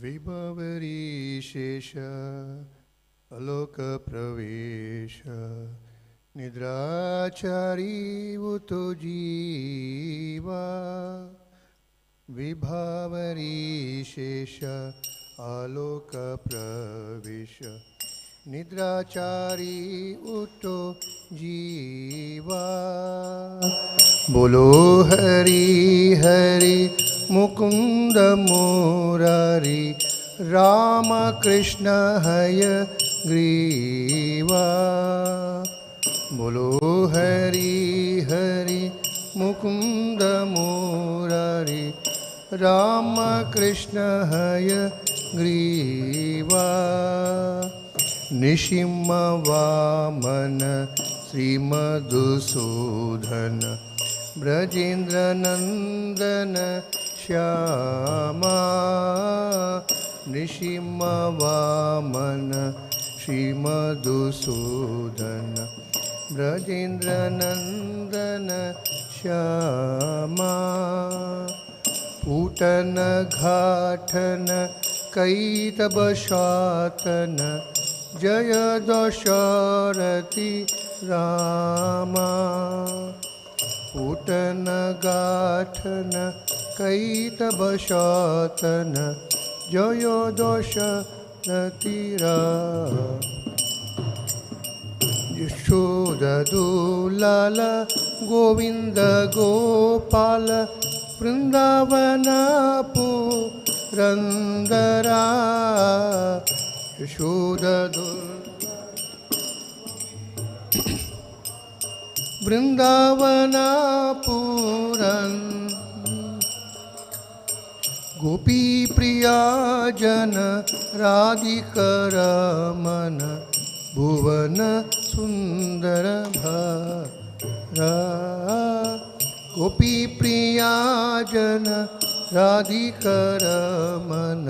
विभवरीशेष अलोकप्रवेश निद्राचारी उतो जीवा विभवरीशेष आलोकप्रवेश निद्राचारी उतो जीवा। बोलो हरि हरि मुकुंद मुरारी राम कृष्ण हय ग्रीवा। बोलो हरि हरि मुकुंद मुरारी राम कृष्ण हय ग्रीवा। निशिम्ह वामन श्रीमधुसूदन ब्रजेन्द्र नंदन श्यामा। निशिम्ह वामन श्रीमधुसूदन ब्रजेन्द्र नंदन श्यामा। पूटन घाटन कैतब शातन जय दशरथि रामा। पूटन गाठन कैतब शातन जय दशरथि रामा। यशोददुलाल गोविंद गोपाल वृंदावन पुरंदरा। वृंदावन पुरन गोपी प्रिया जन राधिकर मन भुवन सुंदर भरा। गोपी प्रिया जन राधिकर मन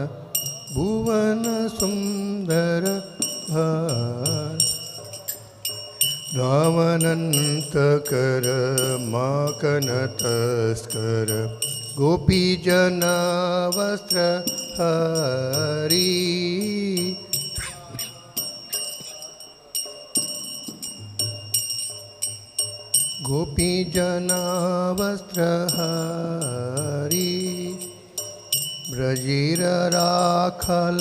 भुवन सुंदर भरा। रावणंतकर माखन तस्कर गोपी जन वस्त्र हरी। गोपी जन वस्त्र हरी। ब्रजीर राखल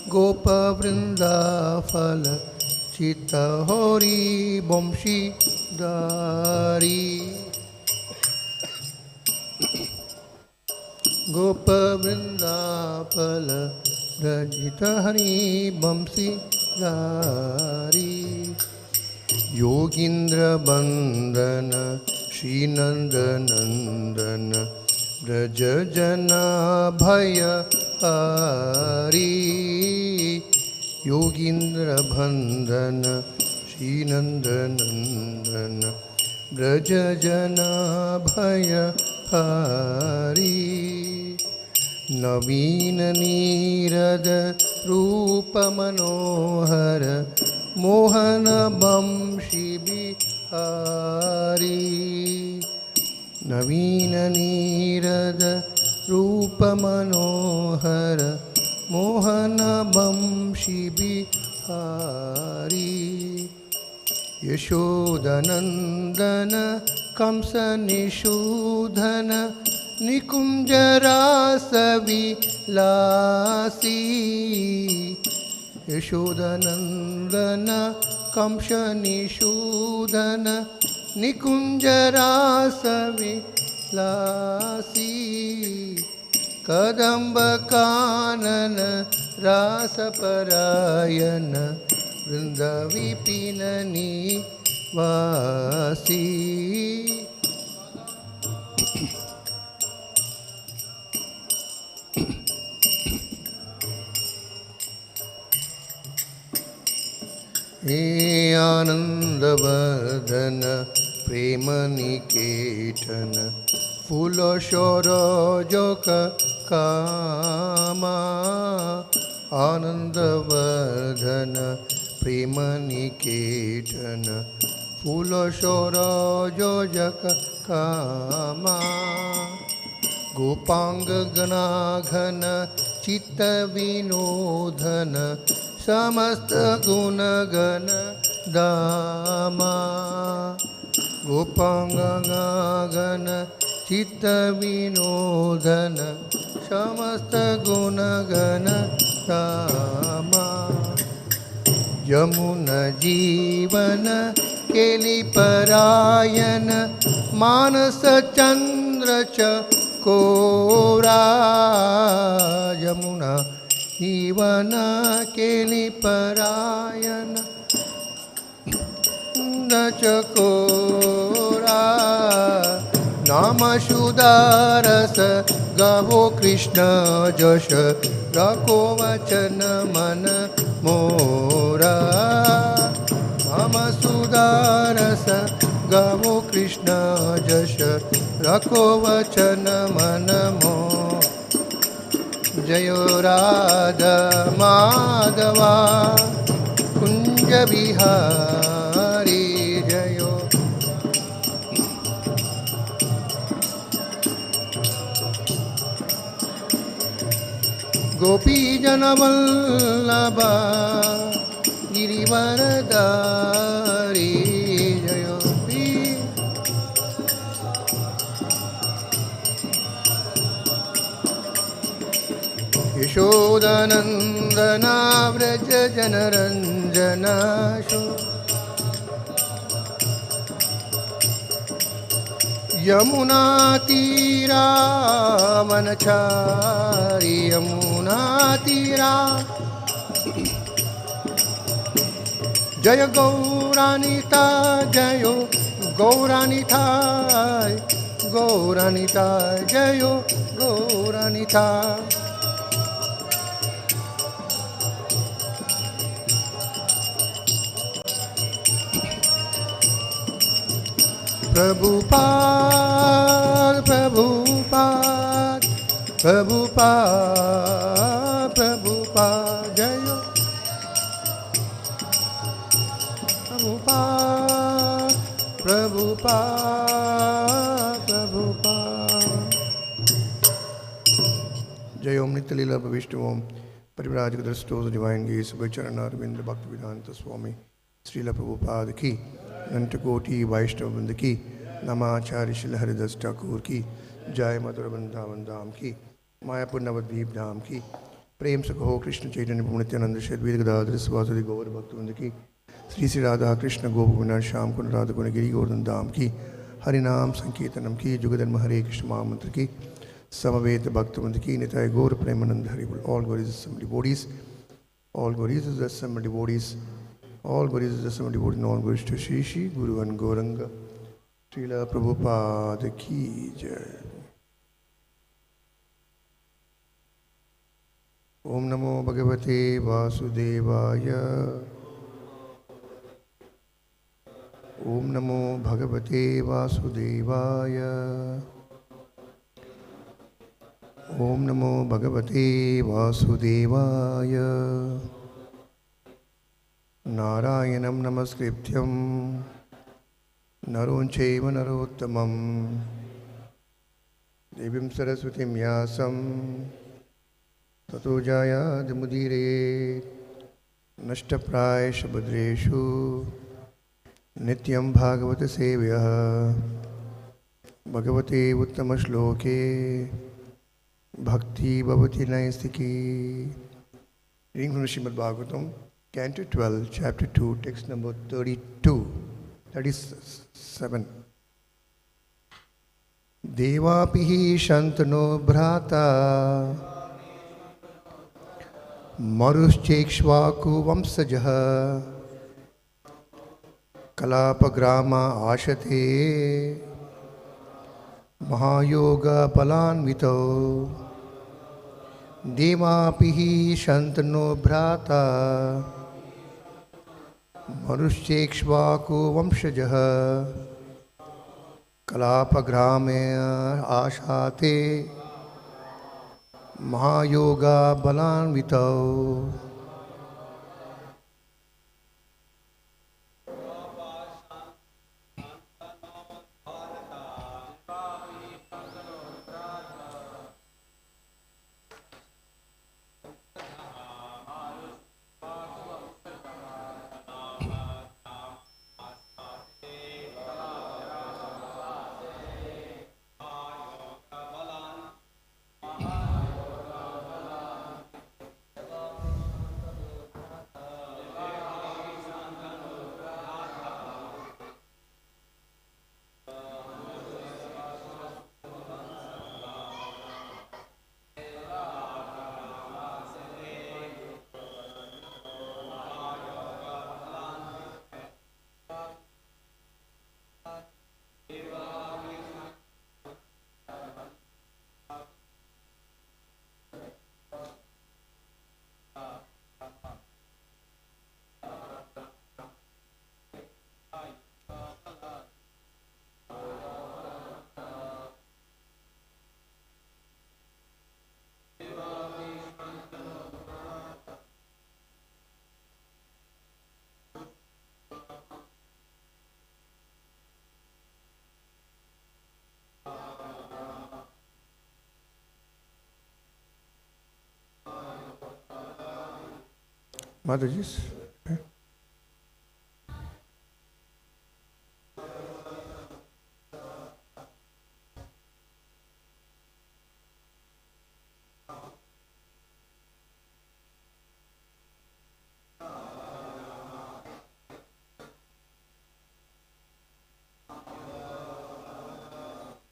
गोप वृंदाफल चित होरी वंशी दारी। गोप वृंदाफल ब्रजित हरि वंशी दारी। योगींद्र बंदन श्रीनंद नंदन ब्रज जन भय हरी। योगींद्र बंदन श्रीनंद नंदन ब्रज जन भय हरी। नवीन नीरद रूप मनोहर मोहन वंशी बिहारी। नवीन नीरद रूप मनोहर मोहन वंशी बिहारी। यशोदनंदन कंस निषूदन निकुंज रास विलासी। यशोदनंदन कंस निषूदन निकुंज रास विलासी। कदम्ब कानन रास परायण वृंद विपिन निवासी। हे आनंदवर्धन प्रेम निकेतन फूल शौरजोक कामा। आनंदवर्धन प्रेम निकेतन फूल शौरजोक कामा। गोपांग गणाघन चित्त विनोदन समस्त गुणगण दामा गोपांगन चित्त विनोदन समस्त गुणगण दामा यमुन जीवन केली परायण मानस चंद्र चकोरा यमुना जीवन केली परायण चकोरा नाम सुदारस गावो कृष्ण जश रखो वचन मन मोरा नाम सुदारस गावो कृष्ण जश रखो वचन मन मोरा जयो राधा माधवा कुंज बिहारी जयो गोपी जन वल्लभा गिरिवरदारी जयो यशोदानंदना व्रज जनरंजना यमुना तीरा वनचारी यमुना तीरा जय गौरानिता जयो गौरानिता गौरानिता जयो गौरानिता प्रभुपाद प्रभुपाद प्रभुपाद प्रभुपाद जयो प्रभुपाद प्रभुपाद प्रभुपाद जय ओम नित्य लीला प्रविष्ट ओम परिव्राजक दृष्टोस डिवाइन गेस चरण अरविंद भक्त विधांत स्वामी श्रील प्रभुपाद की अनंत कोटि वैष्णव वृंद की नमाचार्य श्री हरिदास ठाकुर की जय मधुर वृंदावन धाम की मायापुर नवद्वीप धाम की प्रेम से कहो कृष्ण चैतन्य नित्यानंद श्वेत गदाधर स्वासुदि गौर भक्तवृंद की श्री श्री राधा कृष्ण गोप विनाथ श्याम कुंड राधा कुंड गिरी गोवर्धन धाम की हरिनाम संकीर्तनम की जुगधर्म हरे कृष्ण महामंत्र की समवेत भक्तवृंद की निताय गौर प्रेमानंद हरि बोल all गौरीज assembly bodies all gauris is assembly bodies all gauris is assembly bodies all gauris to Shri Shri Guru and Gauranga Srila Prabhupada ki jai Om Namo Bhagavate Vasudevaya Om Namo Bhagavate Vasudevaya Om Namo Bhagavate Vasudevaya Narayanam Namaskrityam Naron Chaiva Narottamam Devim Saraswatim Vyasam Tato Jayadamudire Nashtapraya Shabadreshu Nityam Bhagavata Sevyaha Bhagavate Uttama Shloke Bhakti Bhavati Naistiki. Reading from Srimad Bhagavatam, Canto 12, Chapter 2, text number 32, 37. Devāpiḥ śāntano bhrātā maruś cekṣvāku-vaṁśa-jaḥ kalāpa-grāma āsāte mahā-yoga-balānvitau devāpiḥ śāntano bhrātā maruś cekṣvāku-vaṁśa-jaḥ kalāpa-grāme āsāte mahā-yoga-balānvitau. Mataji's. Okay.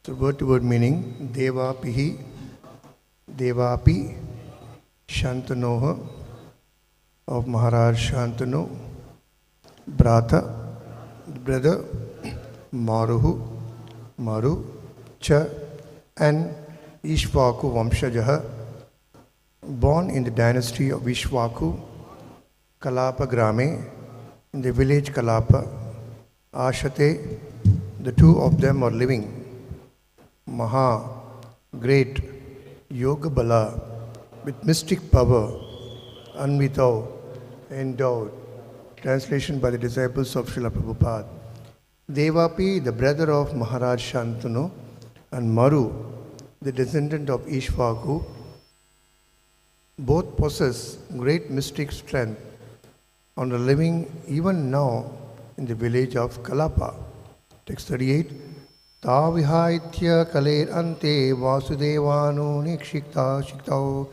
So word to word meaning, Devāpiḥ, Devāpi, śāntanoḥ of Mahārāja Śāntanu, bhrātā, brother, Maru, and ikṣvāku-vaṁśa-jaḥ, born in the dynasty of Ikṣvāku, kalāpa-grāme, in the village Kalāpa, āsāte, the two of them are living. Mahā, great, yoga-bala, with mystic power, anvitau, endowed. Translation by the disciples of Srila Prabhupada. Devāpi, the brother of Mahārāja Śāntanu, and Maru, the descendant of Ikṣvāku, both possess great mystic strength and are living even now in the village of Kalāpa. Text 38. Tāvihaitya kaler ante vasudevānu nikṣikta shiktau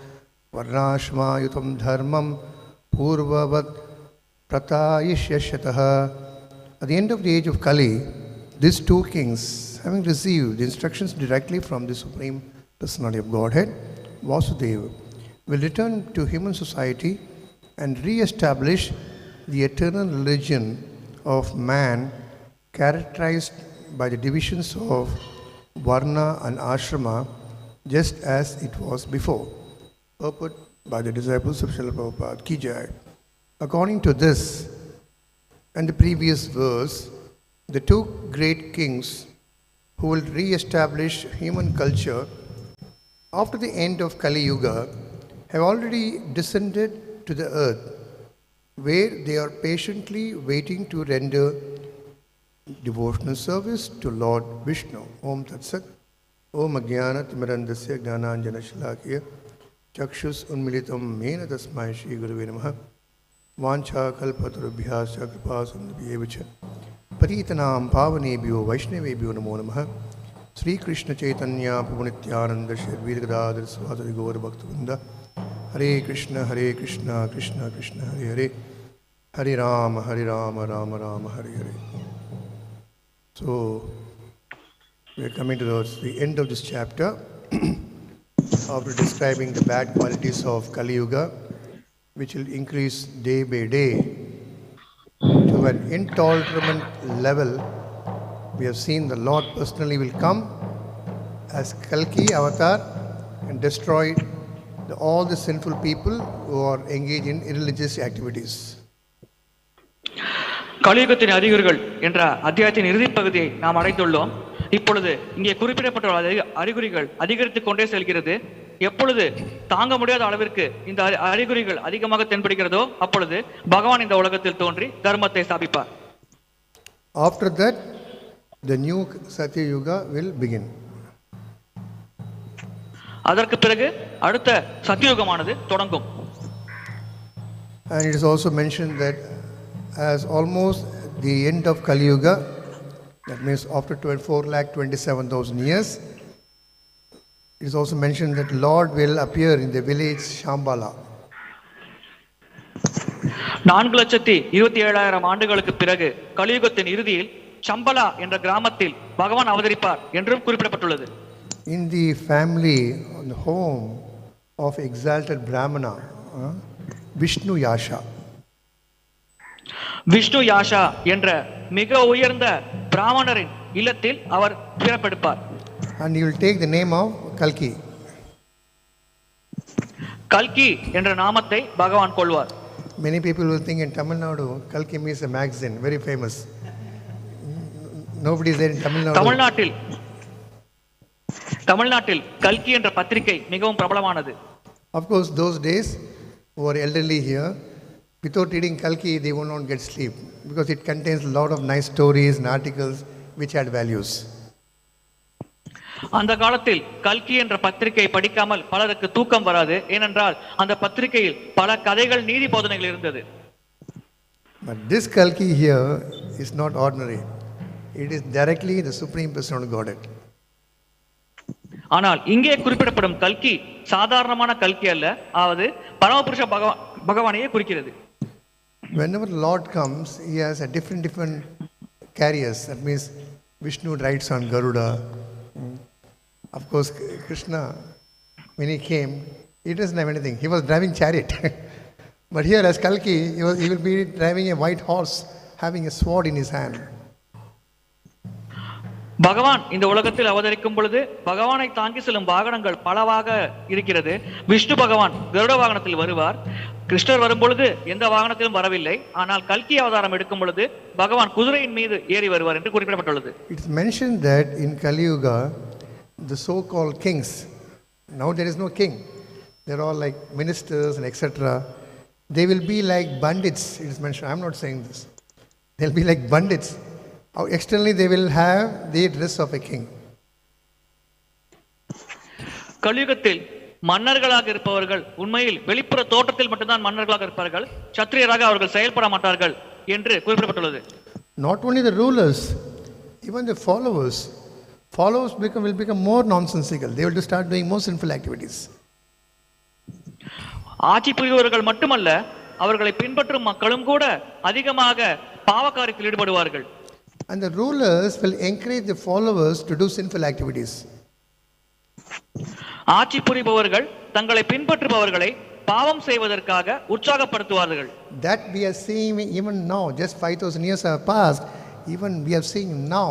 varnāśma yutam dharmam purvavat pratayishyashatah. At the end of the age of Kali, these two kings, having received the instructions directly from the Supreme Personality of Godhead, Vasudeva, will return to human society and re-establish the eternal religion of man, characterized by the divisions of varna and ashrama, just as it was before. Purport by the disciples of Srila Prabhupada Ki Jai. According to this and the previous verse, the two great kings who will re-establish human culture after the end of Kali Yuga have already descended to the earth, where they are patiently waiting to render devotional service to Lord Vishnu. Om Tat Sat. Om Ajnana Timirandasya Jnananjana Shalakya Chakshus Unmilitam Mena Tasmai Shri Gurave Namaha Vancha Kalpatarubhyasya Kripa Sundabhyevacha Paritanam Pavanebhyo Vaishnavebhyo Namo Namaha Sri Krishna Chaitanya Prabhu Nityananda Shri Advaita Gadadhara Svasadi Gaura Bhaktivinoda Hare Krishna Krishna Krishna Hare Hare Hare Rama Rama Rama Hare Hare. So, we are coming towards the end of this chapter. After describing the bad qualities of Kali Yuga, which will increase day by day to an intolerable level, we have seen the Lord personally will come as Kalki avatar and destroy all the sinful people who are engaged in irreligious activities. கலியுகத்தின் அறிகுறிகள் என்ற அத்தியாயத்தின் இறுதிப் பகுதியை நாம் அடைந்துள்ளோம். இப்பொழுது இங்கே குறிப்பிடப்பட்டுள்ள அறிகுறிகள் அதிகரித்துக் கொண்டே செல்கிறது. எப்பொழுது தாங்க முடியாத அளவிற்கு இந்த அறிகுறிகள் அதிகமாக தென்படுகிறதோ அப்பொழுது பகவான் இந்த உலகத்தில் தோன்றி தர்மத்தை ஸ்தாபிப்பார். After that, the new Satya Yuga will begin. அதற்கு பிறகு அடுத்த சத்தியுகமானது தொடங்கும். And it is also mentioned that as almost the end of Kali Yuga, that means after 4,27,000 years, it is also mentioned that Lord will appear in the village Shambhala. 4,27,000 ஆண்டுகளுக்கு பிறகு கலியுகத்தின் இறுதியில் சம்பலா என்ற கிராமத்தில் பகவான் அவதரிப்பார் என்றும் குறிப்பிடப்பட்டுள்ளது. In the family, in the home of exalted Brahmana, Vishnu Yasha. Vishnu யாஷா என்ற மிக உயர்ந்த பிராமணரின் இல்லத்தில் அவர் பிறப்பெடுப்பார். And he will take the name of Kalki. கல்கி என்ற நாமத்தை பகவான் கொள்வார். Many people will think in Tamil Nadu, Kalki means a magazine, very famous. Nobody is there in Tamil Nadu. தமிழ்நாட்டில் கல்கி என்ற பத்திரிகை மிகவும் பிரபலமானது. Of course, those days who are elderly here, without reading Kalki, they will not get sleep because it contains a lot of nice stories and articles which had values. அந்த காலத்தில் கல்கி என்ற பத்திரிகை படிக்காமல் பலருக்கு தூக்கம் வராது. ஏனென்றால் அந்த பத்திரிகையில் பல கதைகள், நீதி போதனைகள் இருந்தது. But this Kalki here is not ordinary. It is directly the Supreme Personality of Godhead. ஆனால் இங்கே குறிப்பிடப்படும் கல்கி சாதாரணமான கல்கி அல்ல, அதாவது பரமபுருஷ பகவானையே குறிக்கிறது. Whenever the Lord comes, he has a different carriers. That means Vishnu rides on Garuda. Of course, Krishna, when he came, he doesn't have anything. He was driving chariot. But here as Kalki, he will be driving a white horse, having a sword in his hand. பகவான் இந்த உலகத்தில் அவதரிக்கும் பொழுது பகவானை தாங்கி செல்லும் வாகனங்கள் பலவாக இருக்கிறது. விஷ்ணு பகவான் கருட வாகனத்தில் வருவார். கிருஷ்ணர் வரும் பொழுது எந்த வாகனத்திலும் வரவில்லை. ஆனால் கல்கி அவதாரம் எடுக்கும் பொழுது பகவான் குதிரையின் மீது ஏறி வருவார் என்று குறிப்பிடப்பட்டுள்ளது. It's mentioned that in Kali Yuga, the so-called kings, now there is no king. They're all like ministers and etc. They will be like bandits. It is mentioned. I'm not saying this. They'll be like bandits. Externally, they will have the dress of a king. கலியுகத்தில் மன்னர்களாக இருப்பவர்கள் உண்மையில் வெளிப்புற தோற்றத்தில் மட்டும்தான் மன்னர்களாக இருப்பார்கள். சத்திரியராக அவர்கள் செயல்பட மாட்டார்கள் என்று குறிப்பிடப்பட்டுள்ளது. Not only the rulers, even the followers will become more nonsensical. They will start doing more sinful activities. ஆட்சி புரிபவர்கள் மட்டுமல்ல, அவர்களை பின்பற்றும் மக்களும் கூட அதிகமாக பாவகாரியத்தில் ஈடுபடுவார்கள். And the rulers will encourage the followers to do sinful activities. ஆட்சி புரிபவர்கள் தங்களை பின்பற்றுபவர்களை பாவம் செய்வதற்காக உற்சாகப்படுத்துவார்கள். That we are seeing even now. Just 5,000 years have passed. Even we are seeing now,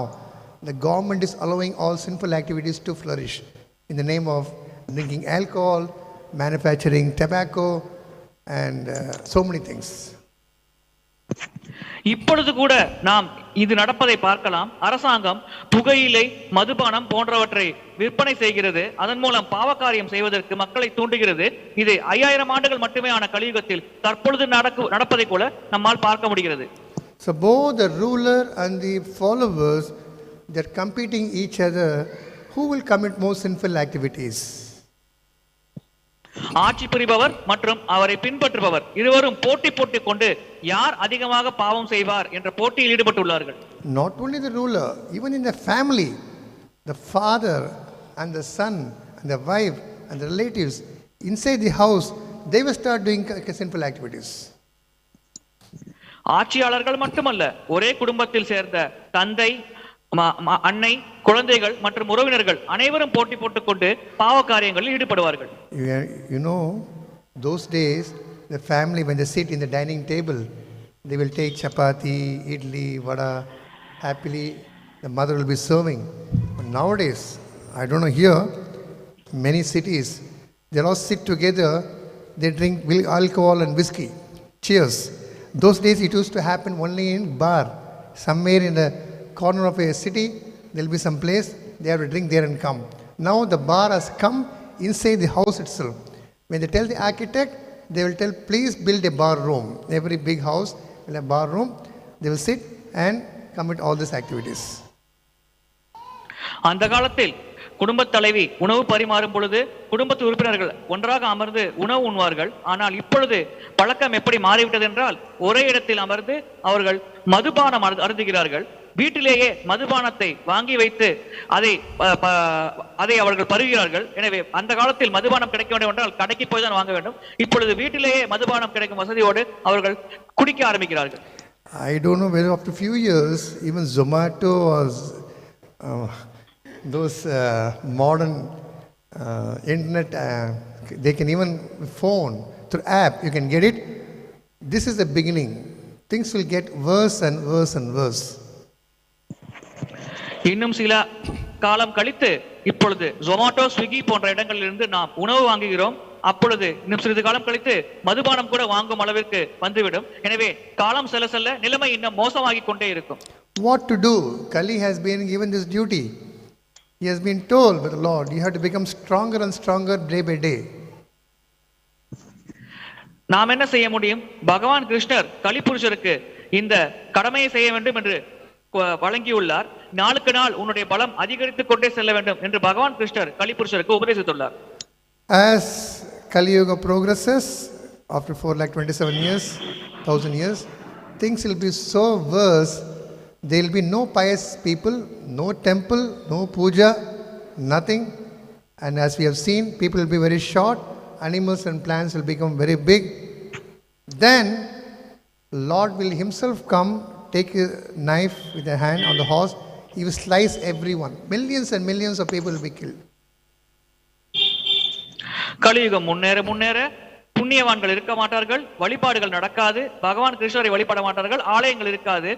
the government is allowing all sinful activities to flourish in the name of drinking alcohol, manufacturing tobacco, and so many things. இப்பொழுது கூட நாம் இது நடப்பதை பார்க்கலாம். அரசாங்கம் புகையிலை, மதுபானம் போன்றவற்றை விற்பனை செய்கிறது. அதன் மூலம் பாவகாரியம் செய்வதற்கு மக்களை தூண்டுகிறது. இது 5000 ஆண்டுகள் மட்டுமே ஆன கலியுகத்தில் தற்பொழுது நடப்பதை கூட நம்மால் பார்க்க முடிகிறது. So both the ruler and the followers, they're competing each other. Who will commit more sinful activities? ஆட்சி புரிபவர் மற்றும் அவரை பின்பற்றுபவர் இருவரும் போட்டி போட்டுக் கொண்டு யார் அதிகமாக பாவம் செய்வார் என்ற போட்டியில் ஈடுபட்டுள்ளார்கள். Not only the ruler, even in the family, the father and the son and the wife and the relatives inside the house, they will start doing sinful activities. ஆட்சியாளர்கள் மட்டுமல்ல, ஒரே குடும்பத்தில் சேர்ந்த தந்தை, அன்னை, குழந்தைகள் மற்றும் உறவினர்கள் அனைவரும் போட்டி போட்டுக் கொண்டு பாவ காரியங்களில் ஈடுபடுவார்கள். You know, those days the family, when they sit in the dining table, they will take chapati, idli, vada. Happily the mother will be serving. But nowadays, I don't know, here many cities, they all sit together, they drink alcohol and whiskey. Cheers. Those days it used to happen only in bar, somewhere in the corner of a city. There will be some place, they have to drink there and come. Now the bar has come inside the house itself. When they tell the architect, they will tell, please build a bar room. Every big house will have a bar room. They will sit and commit all these activities. அந்த காலத்தில் குடும்பத் தலைவி உணவு பரிமாறும் பொழுது குடும்பத்து உறுப்பினர்கள் ஒன்றாக அமர்ந்து உணவு உண்வார்கள். ஆனால் இப்பொழுது பழக்கம் எப்படி மாறிவிட்டது என்றால், ஒரே இடத்தில் அமர்ந்து அவர்கள் மதுபானம் அருந்துகிறார்கள். வீட்டிலேயே மதுபானத்தை வாங்கி வைத்து அதை அவர்கள் பருகிறார்கள். எனவே அந்த காலத்தில் மதுபானம் கிடைக்க வேண்டும் என்றால் கடைக்கு போய் தான் வாங்க வேண்டும். இப்பொழுது வீட்டிலேயே மதுபானம் கிடைக்கும் வசதியோடு அவர்கள் குடிக்க ஆரம்பிக்கிறார்கள். I don't know whether after few years even Zomato or those modern internet, they can even phone through app, you can get it. This is the beginning. Things will get worse and worse and worse. இன்னும் சில காலம் கழித்து இப்பொழுது Zomato, Swiggy போன்ற இடங்களிலிருந்து நாம் உணவு வாங்குகிறோம். அப்பொழுது இன்னும் சிறிது காலம் கழித்து மதுபானம் கூட வாங்கும் அளவிற்கு வந்துவிடும். எனவே காலம் செல்ல செல்ல நிலைமை இன்னும் மோசமாகிக் கொண்டே இருக்கும். What to do? Kali has been given this duty. He has been told by the Lord, you have to become stronger and stronger day by day. நாம் என்ன செய்ய முடியும்? பகவான் கிருஷ்ணர் கலிபுருஷருக்கு இந்த கடமையை செய்ய வேண்டும் என்று வழங்கியுள்ளார். நாளுக்கு நாள் உன்னுடைய பலம் அதிகரித்துக் கொண்டே செல்ல வேண்டும் என்று பகவான் கிருஷ்ணர் கலிபுருஷருக்கு உபதேசித்துள்ளார். As Kali Yuga progresses, after 4,27 years, 1,000 years, things will be so worse. There will be no pious people, no temple, no puja, nothing. And as we have seen, people will be very short, animals and plants will become very big. Then Lord will himself come, take a knife with a hand on the horse, he will slice everyone. Millions and millions of people will be killed. கலியுகம் முன்னேற முன்னேற புண்ணியவான்கள் இருக்க மாட்டார்கள், வழிபாடுகள் நடக்காது, பகவான் கிருஷ்ணரை வழிபட மாட்டார்கள், ஆலயங்கள் இருக்காது,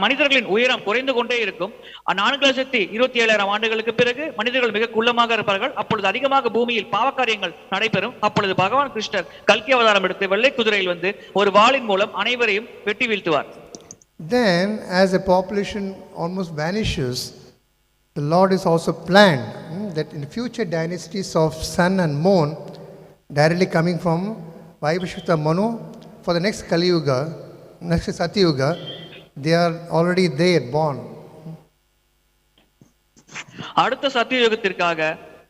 மனிதர்களின் உயரம் குறைந்து கொண்டே இருக்கும். 4,27,000 ஆண்டுகளுக்கு பிறகு மனிதர்கள் மிக குள்ளமாக இருப்பார்கள். அப்பொழுது அதிகமாக பூமியில் பாவக்காரியங்கள் நடைபெறும். அப்பொழுது பகவான் கிருஷ்ணர் கல்கி அவதாரம் எடுத்து வெள்ளை குதிரையில் வந்து ஒரு வாளின் மூலம் அனைவரையும் வெட்டி வீழ்த்துவார். Then as the population almost vanishes, the Lord is also planned that in future dynasties of sun and moon directly coming from Vaibhashita Manu for the next Kali Yuga, next Satyuga, they are already there, born. அடுத்த சத்தியுகத்திற்காக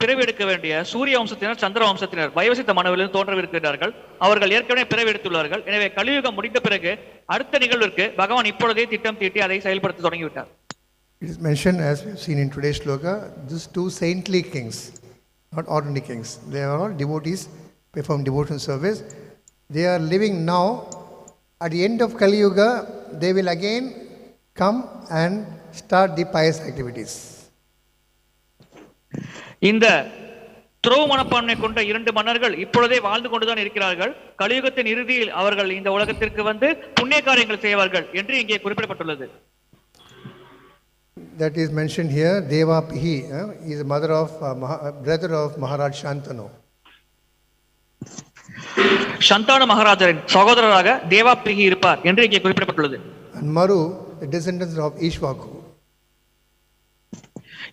பிறவெடுக்க வேண்டிய சூரிய வம்சத்தினர், சந்திர வம்சத்தினர் வைவசித்த மனுவிலிருந்து தோன்றவிருக்கிறார்கள். அவர்கள் ஏற்கனவே பிறவெடுத்துள்ளார்கள். எனவே கலியுகம் முடிந்த பிறகு அடுத்த நிகழ்விற்கு பகவான் இப்பொழுதே திட்டம் தீட்டி அதை செயல்படுத்த தொடங்கிவிட்டார். It is mentioned, as we have seen in today's shloka, these two saintly kings, not ordinary kings. They are all devotees, perform devotional service. They are living now. At the end of Kali Yuga, they will again come and start the pious activities. இந்த துறவு மனப்பான்மை கொண்ட 2 மன்னர்கள் இப்பொழுதே வாழ்ந்து கொண்டுதான் இருக்கிறார்கள். கலியுகத்தின் இறுதியில் அவர்கள் இந்த உலகத்திற்கு வந்து புண்ணிய காரியங்கள் செய்வார்கள் என்று இங்கே குறிப்பிடப்பட்டுள்ளது. That is mentioned here. Devāpi is the mother of brother of Mahārāja Śāntanu. ஷாந்தானு மகாராஜரின் சகோதரராக தேவாபி இருப்பார் என்று இங்கே குறிப்பிடப்பட்டுள்ளது. And Maru, the descendants of ikṣvāku.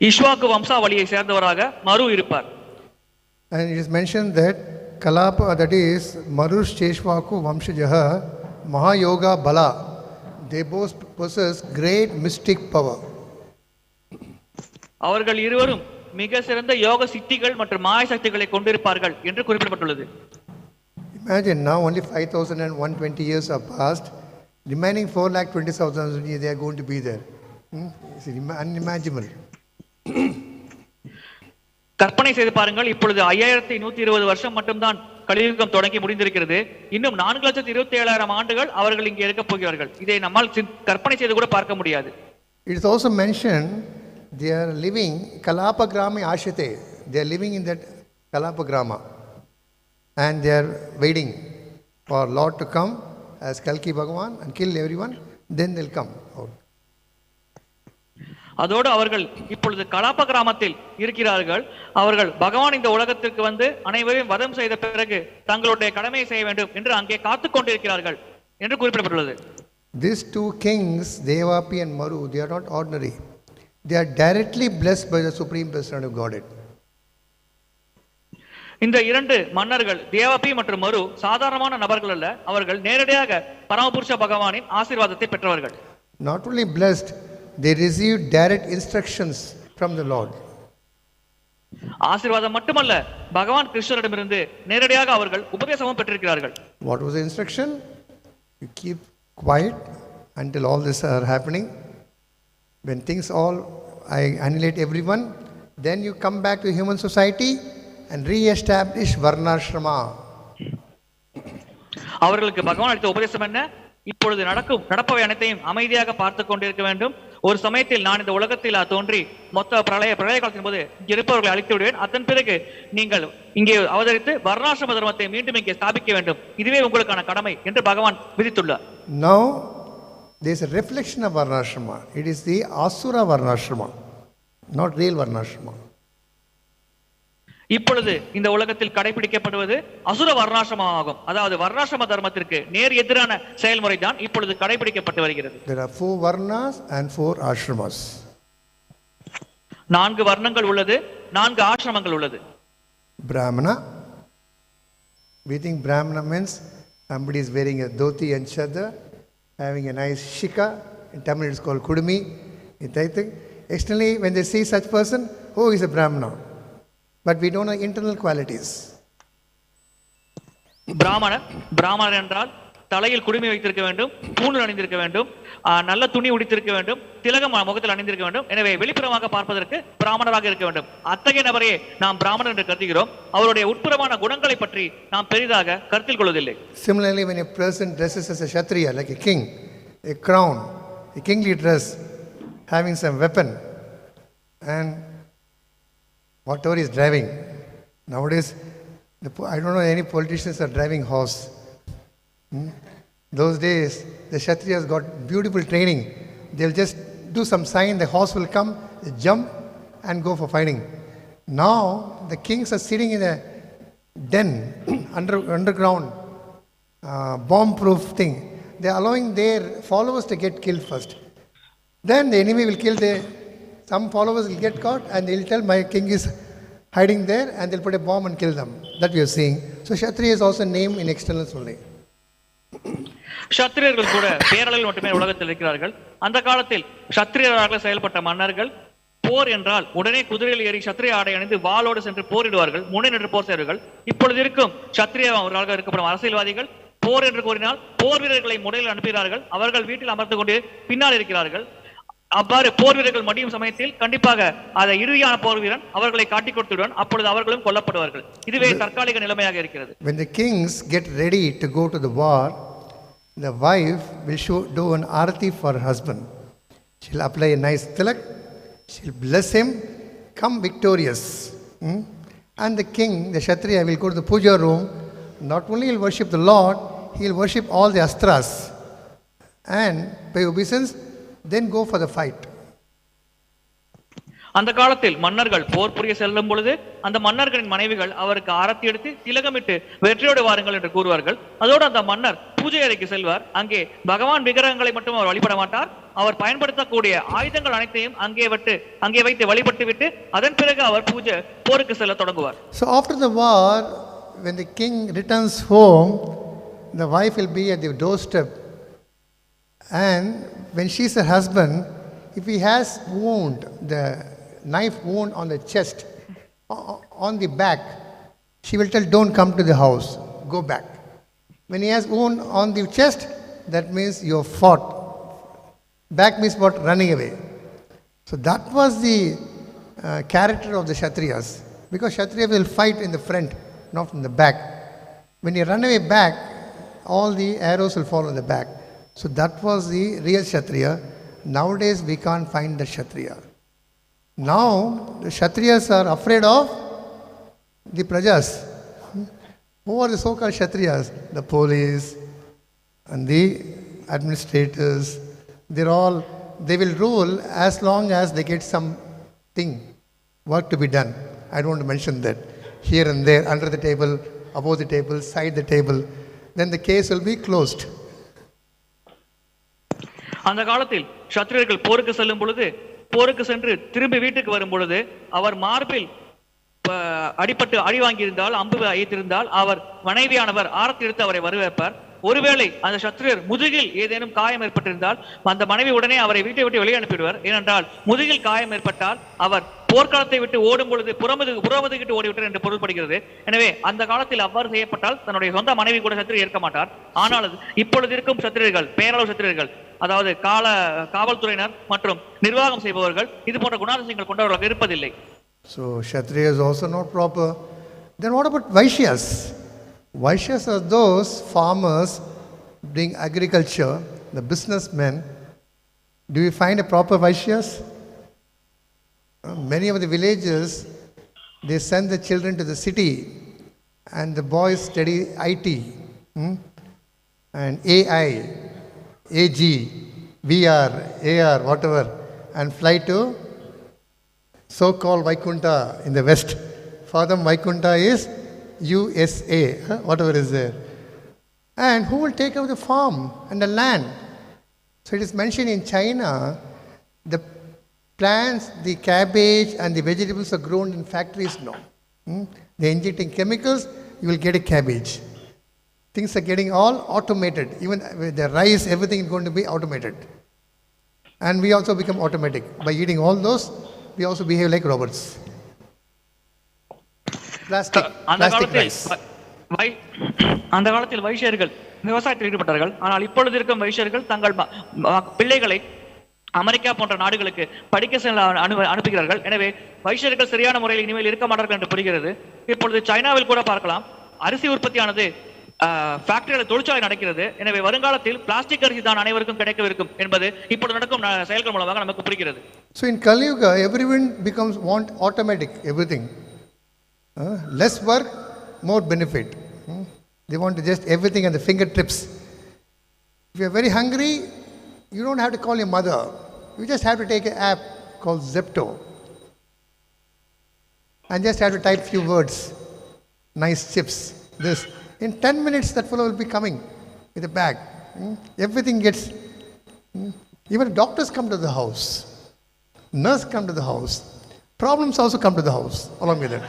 ikṣvāku-vaṁśa வழியை சேர்ந்தவராக மரு இருப்பார். And it is mentioned that kalāpa, that is maruś cekṣvāku-vaṁśa-jaḥ, mahā-yoga-bala, they both possess great mystic power. அவர்கள் இருவரும் மிக சிறந்த யோக சித்திகள் மற்றும் மாய சக்திகளை கொண்டிருப்பார்கள் என்று குறிப்பிடப்பட்டுள்ளது. Imagine now only 5,120 years have passed. Remaining 4,20,000 years they are going to be there. It's unimaginable. கற்பனை செய்து பாருங்கள், இப்பொழுது 5,120 வருஷம் மட்டும்தான் கலியுகம் தொடங்கி முடிந்திருக்கிறது. இன்னும் 4,27,000 ஆண்டுகள் அவர்கள் இங்கே இருக்க போகிறார்கள். இதை நம்மால் கற்பனை செய்து கூட பார்க்க முடியாது. It is also mentioned they are living kalāpa-grāme āsāte. They are living in that kalāpa-grāma. And they are waiting for Lord to come as Kalki Bhagavan and kill everyone. Then they will come out. அதோடு அவர்கள் இப்பொழுது கலாப-கிராமத்தில் இருக்கிறார்கள். அவர்கள் பகவான் இந்த உலகத்திற்கு வந்து அனைவரையும் வதம் செய்த பிறகு தங்களுடைய கடமையை செய்ய வேண்டும் என்று அங்கே காத்துக் கொண்டிருக்கிறார்கள் என்று குறிப்பிடப்பட்டுள்ளது. These two kings, Devāpi and Maru, they are not ordinary. They are directly blessed by the Supreme Personality of Godhead. இந்த 2 மன்னர்கள் தேவாபி மற்றும் மரு சாதாரணமான நபர்கள் அல்ல. அவர்கள் நேரடியாக பரமபுருஷ பகவானின் ஆசீர்வாதத்தை பெற்றவர்கள். Not only blessed, they received direct instructions from the Lord. ஆசீர்வாதம் மட்டுமல்ல, பகவான் கிருஷ்ணரிடமிருந்து நேரடியாக அவர்கள் உபதேசமும் பெற்றிருக்கிறார்கள். What was the instruction? You keep quiet until all this are happening. When things all annihilate everyone, then you come back to human society and re-establish varnashrama. அவர்களுக்கு பகவான் அளித்த உபதேசம் என்ன? இப்பொழுது நடப்பவை அனைத்தையும் அமைதியாக பார்த்து கொண்டிருக்க வேண்டும். ஒரு சமயத்தில் நான் இந்த உலகத்தில் தோன்றி மொத்த பிரளய காலத்தின் போது இங்கே இருப்பவர்களை அழித்து விடுவேன். அதன் பிறகு நீங்கள் இங்கே அவதரித்து வர்ணாசிரம தர்மத்தை மீண்டும் இங்கே ஸ்தாபிக்க வேண்டும். இதுவே உங்களுக்கான கடமை என்று பகவான் விதித்துள்ளார். Now there is a reflection of varnashrama. It is the asura varnashrama, not real varnashrama. இப்பொழுது இந்த உலகத்தில் கடைபிடிக்கப்படுவது அசுர வர்ணாசிரமமாகும். அதாவது வர்ணாசிரம தர்மத்திற்கு நேர் எதிரான செயல்முறை தான் இப்பொழுது கடைபிடிக்கப்பட்டு வருகிறது. There are 4 varnas and 4 ashramas. 4 வர்ணங்கள் உள்ளது, 4 ஆசிரமங்கள் உள்ளது. Brahmana. We think Brahmana means somebody is wearing a dhoti and chadar, having a nice shika In Tamil it's called Kudumi. In Taithik, externally when they see such person, oh, he's a Brahmana. But we don't know internal qualities. பிராமணர் என்றால் தலையில் குடுமி வைத்திருக்க வேண்டும், பூணூல் அணிந்திருக்க வேண்டும், நல்ல துணி உடித்திருக்க வேண்டும், திலகம் முகத்தில் அணிந்திருக்க வேண்டும். எனவே வெளிப்புறமாக பார்ப்பதற்கு பிராமணராக இருக்க வேண்டும். அத்தகைய நபரையே நாம் பிராமணர் என்று கருதுகிறோம். அவருடைய உட்புறமான குணங்களை பற்றி நாம் பெரிதாக கருத்தில் கொள்வதில்லை. Similarly, when a person dresses as a Kshatriya, like a king, a crown, a kingly dress, having some weapon, and whatever is driving. Nowadays, I don't know any politicians are driving horse. Those days, the Kshatriyas got beautiful training. They'll just do some sign, the horse will come, they jump and go for fighting. Now, the kings are sitting in a den, underground, bomb-proof thing. They are allowing their followers to get killed first. Then the enemy will kill some followers will get caught and they'll tell my king is hiding there and they'll put a bomb and kill them. That we are seeing. So Kshatriya is also named in externals only. க்ஷத்திரியர்கள் கூட பேரளவில் மட்டுமே உலகத்தில் இருக்கிறார்கள். அந்த காலத்தில் க்ஷத்திரியராக செயல்பட்ட மன்னர்கள் போர் என்றால் உடனே குதிரையில் ஏறி க்ஷத்திரிய ஆடை அணிந்து வாளோடு சென்று போரிடுவார்கள், முன்னே நின்று போர் செய்வார்கள். இப்பொழுது இருக்கும் க்ஷத்திரியராக இருக்கப்படும் அரசியல்வாதிகள் போர் என்று கூறினால் போர் வீரர்களை முறையில் அனுப்புகிறார்கள். அவர்கள் வீட்டில் அமர்ந்து கொண்டு பின்னால் இருக்கிறார்கள். அவ்வாறு போர் வீரர்கள் மடியும் சமயத்தில் கண்டிப்பாக அதை இறுதியான போர் வீரன் அவர்களை காட்டிக் கொடுத்துடன் அப்பொழுது அவர்களும் கொல்லப்படுவார்கள். இதுவே தற்காலிக நிலைமையாக இருக்கிறது. When the kings get ready to go to the war, the wife will do an ārati for her husband. She'll apply a nice tilak, she'll bless him, come victorious. And the king, the Kshatriya, will go to the puja room. Not only he'll worship the Lord, he'll worship all the astras and pay obeisance, then go for the fight. அந்த காலத்தில் மன்னர்கள் போர் புரிய செல்லும் பொழுது அந்த மன்னர்களின் மனைவிகள் அவருக்கு ஆரத்தி எடுத்து திலகமிட்டு வெற்றியோடு வாருங்கள் என்று கூறுவார்கள். அதோடு அந்த மன்னர் பூஜை அறைக்கு செல்வார். அங்கே பகவான் விக்கிரகங்களை மட்டும் அவர் வழிபட மாட்டார். அவர் பயன்படுத்தக்கூடிய ஆயுதங்கள் அனைத்தையும் அங்கே வைத்து வழிபட்டு விட்டு அதன் பிறகு அவர் போருக்கு செல்ல தொடங்குவார். So after the war, when the king returns home, the wife will be at the doorstep. And when she's a husband, if he has wound, the knife wound on the chest, on the back, she will tell, don't come to the house, go back. When he has wound on the chest, that means you have fought. Back means what? Running away. So that was the character of the Kshatriyas. Because Kshatriya will fight in the front, not in the back. When you run away back, all the arrows will fall on the back. So that was the real Kshatriya. Nowadays we can't find the Kshatriya. Now the Kshatriyas are afraid of the prajas. Who are the so-called Kshatriyas? The police and the administrators. They will rule as long as they get something, work to be done. I don't want to mention that. Here and there, under the table, above the table, side the table. Then the case will be closed. அந்த காலத்தில் க்ஷத்திரியர்கள் போருக்கு செல்லும் பொழுது போருக்கு சென்று திரும்பி வீட்டுக்கு வரும் பொழுது அவர் மார்பில் அடிபட்டு அடி வாங்கியிருந்தால் அம்பு ஐத்திருந்தால் அவர் மனைவியானவர் ஆரத்தி எடுத்து அவரை வரவேற்பார். ஒருவேளை அந்த க்ஷத்திரியர் முதுகில் ஏதேனும் காயம் ஏற்பட்டிருந்தால் அந்த மனைவி உடனே அவரை வீட்டை விட்டு வெளியே அனுப்பிடுவார். ஏனென்றால் முதுகில் காயம் ஏற்பட்டால் அவர் போர்க்களத்தை விட்டு ஓடும் பொழுது புறமுதுகிட்டு ஓடிவிட்டார் என்று பொருள்படுகிறது. எனவே அந்த காலத்தில் அவ்வாறு செய்யப்பட்டால் தன்னுடைய சொந்த மனைவி கூட க்ஷத்திரியர் ஏற்க மாட்டார். ஆனால் இப்பொழுது இருக்கும் க்ஷத்திரியர்கள் பேரளவு க்ஷத்திரியர்கள், அதாவது காவல்துறையினர் மற்றும் நிர்வாகம் செய்பவர்கள் இது போன்ற குணாதிசயங்கள் கொண்டவர்களாக இருப்பதில்லை. So Kshatriya is also not proper. Then what about Vaishyas? Vaishyas are those farmers doing agriculture, the businessmen. Do you find a proper Vaishyas? Many of the villages, they send the children to the city and the boys study IT and AI, AG, VR, AR, whatever, and fly to so-called Vaikunta in the West. For them, Vaikunta is USA, whatever is there. And who will take over the farm and the land? So it is mentioned in China, the plants, the cabbage and the vegetables are grown in factories now. They are injecting chemicals, you will get a cabbage. Things are getting all automated. Even with the rice, everything is going to be automated. And we also become automatic. By eating all those, we also behave like robots. Plastic rice. அந்த காலத்தில் வைஷ்யர்கள் விவசாயத்தில் ஈடுபட்டார்கள். ஆனால் இப்பொழுது இருக்கும் வைஷ்யர்கள் தங்கள் பிள்ளைகளை America போன்ற நாடுகளுக்கு படிக்க செல்ல அனுப்புகிறார்கள். எனவே வைஷ்யர்கள் சரியான முறையில் இனிமேல் இருக்க மாட்டார்கள் என்று புரிகிறது. இப்பொழுது சைனாவில் கூட பார்க்கலாம், அரிசி உற்பத்தியானது ஃபேக்டரியில தொழிற்சாலை நடக்கிறது. எனவே வருங்காலத்தில் பிளாஸ்டிக் அரிசி தான் அனைவருக்கும் கிடைக்கவிருக்கும் என்பது இப்பொழுது நடக்கும் செயல்கள் மூலமாக நமக்கு புரிகிறது. So in Kali Yuga, everyone want automatic everything. Less work, more benefit. They want to just everything at the fingertips. If you are very hungry, you don't have to call your mother. You just have to take an app called Zepto and just have to type few words. Nice chips, this. In 10 minutes, that fellow will be coming with a bag. Everything gets... Even doctors come to the house. Nurse come to the house. Problems also come to the house along with it.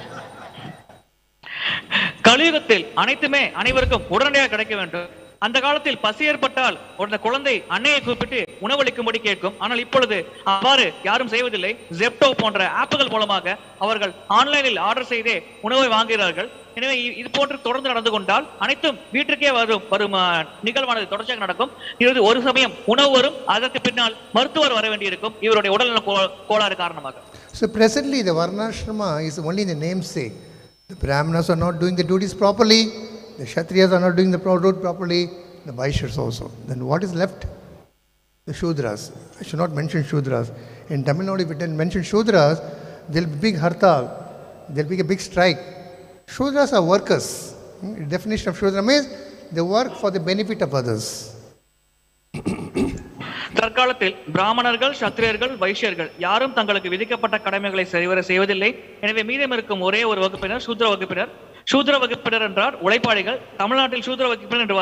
கலியுகத்தில் அனைத்துமே அனைவருக்கும் உடனடியாக கிடைக்க வேண்டும். அந்த காலத்தில் பசி ஏற்பட்டால் ஒரு குழந்தை அன்னையை கூப்பிட்டு உணவளிக்கும்படி கேட்கும். ஆனால் இப்பொழுது அவ்வாறு யாரும் செய்வதில்லை. ஜெப்டோ போன்ற ஆப்புகள் மூலமாக அவர்கள் ஆன்லைனில் ஆர்டர் செய்தே உணவை வாங்குகிறார்கள். எனவே இது போன்று தொடர்ந்து நடந்து கொண்டால் அனைத்தும் வீட்டிற்கே வரும் நிகழ்வானது தொடர்ச்சியாக நடக்கும். இது ஒரு சமயம் உணவு வரும், அதற்கு பின்னால் மருத்துவர் வர வேண்டியிருக்கும் இவருடைய உடல்நல கோளாறு காரணமாக. So presently the Varnashrama is only the namesake. The Brahmanas are not doing the duties properly. The Kshatriyas are not doing the road properly. The Vaishyas also. Then what is left? The Shudras. I should not mention Shudras. In Tamil Nadu, if you didn't mention Shudras, there will be big hartal. There will be a big strike. Shudras are workers. The definition of Shudra means they work for the benefit of others. தற்காலத்தில் பிராமணர்கள், சத்திரியர்கள், வைஷ்யர்கள் யாரும் தங்களுக்கு விதிக்கப்பட்ட கடமைகளை சரிவர செய்வதில்லை. எனவே மீதம் இருக்கும் ஒரே ஒரு வகுப்பினர் சூத்ர வகுப்பினர். சூத்ர வகுப்பினர் என்றால் உழைப்பாளிகள். தமிழ்நாட்டில் சூத்ர வகுப்பினர் என்று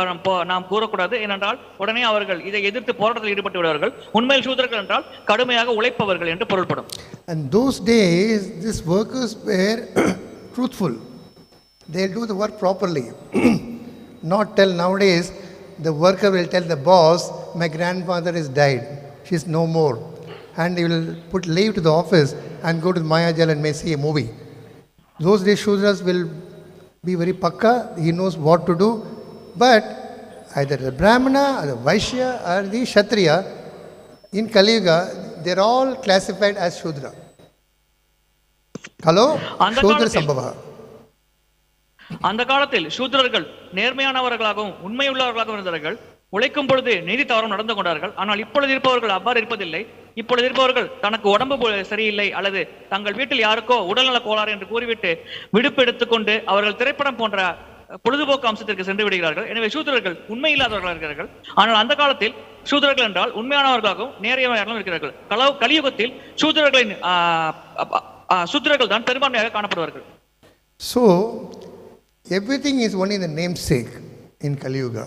நாம் கூறக்கூடாது. ஏனென்றால் உடனே அவர்கள் இதை எதிர்த்து போராட்டத்தில் ஈடுபட்டு விடுவார்கள். உண்மையில் சூத்ரர்கள் என்றால் கடுமையாக உழைப்பவர்கள் என்று பொருள்படும். And those days, these workers were truthful. They'll do the work properly. Not tell nowadays. The worker will tell the boss, my grandfather has died, she's no more. And he will put leave to the office and go to the Mayajal and may see a movie. Those days Shudras will be very pakka, he knows what to do. But either the Brahmana or the Vaishya or the Kshatriya, in Kali Yuga, they're all classified as Shudra. Hello? Shudra Sambhava. அந்த காலத்தில் சூத்ரர்கள் நேர்மையானவர்களாகவும் உண்மையுள்ளவர்களாகவும் இருந்தார்கள். உழைக்கும் பொழுது நீதி தவறம் நடந்து கொண்டார்கள். ஆனால் இப்பொழுது இருப்பவர்கள் அவ்வாறு இருப்பதில்லை. இப்பொழுது இருப்பவர்கள் தனக்கு உடம்பு சரியில்லை அல்லது தங்கள் வீட்டில் யாருக்கோ உடல்நல கோளாறு என்று கூறிவிட்டு விடுப்பு எடுத்துக்கொண்டு அவர்கள் திரைப்படம் போன்ற பொழுதுபோக்கு அம்சத்திற்கு சென்று விடுகிறார்கள். எனவே சூத்ரர்கள் உண்மை இல்லாதவர்களாக இருக்கிறார்கள். ஆனால் அந்த காலத்தில் சூத்ரர்கள் என்றால் உண்மையானவர்களாகவும் நேர்மையாகவும் இருக்கிறார்கள். கலியுகத்தில் சூத்ரர்கள் தான் பெரும்பான்மையாக காணப்படுவார்கள். So everything is only the namesake in Kali Yuga.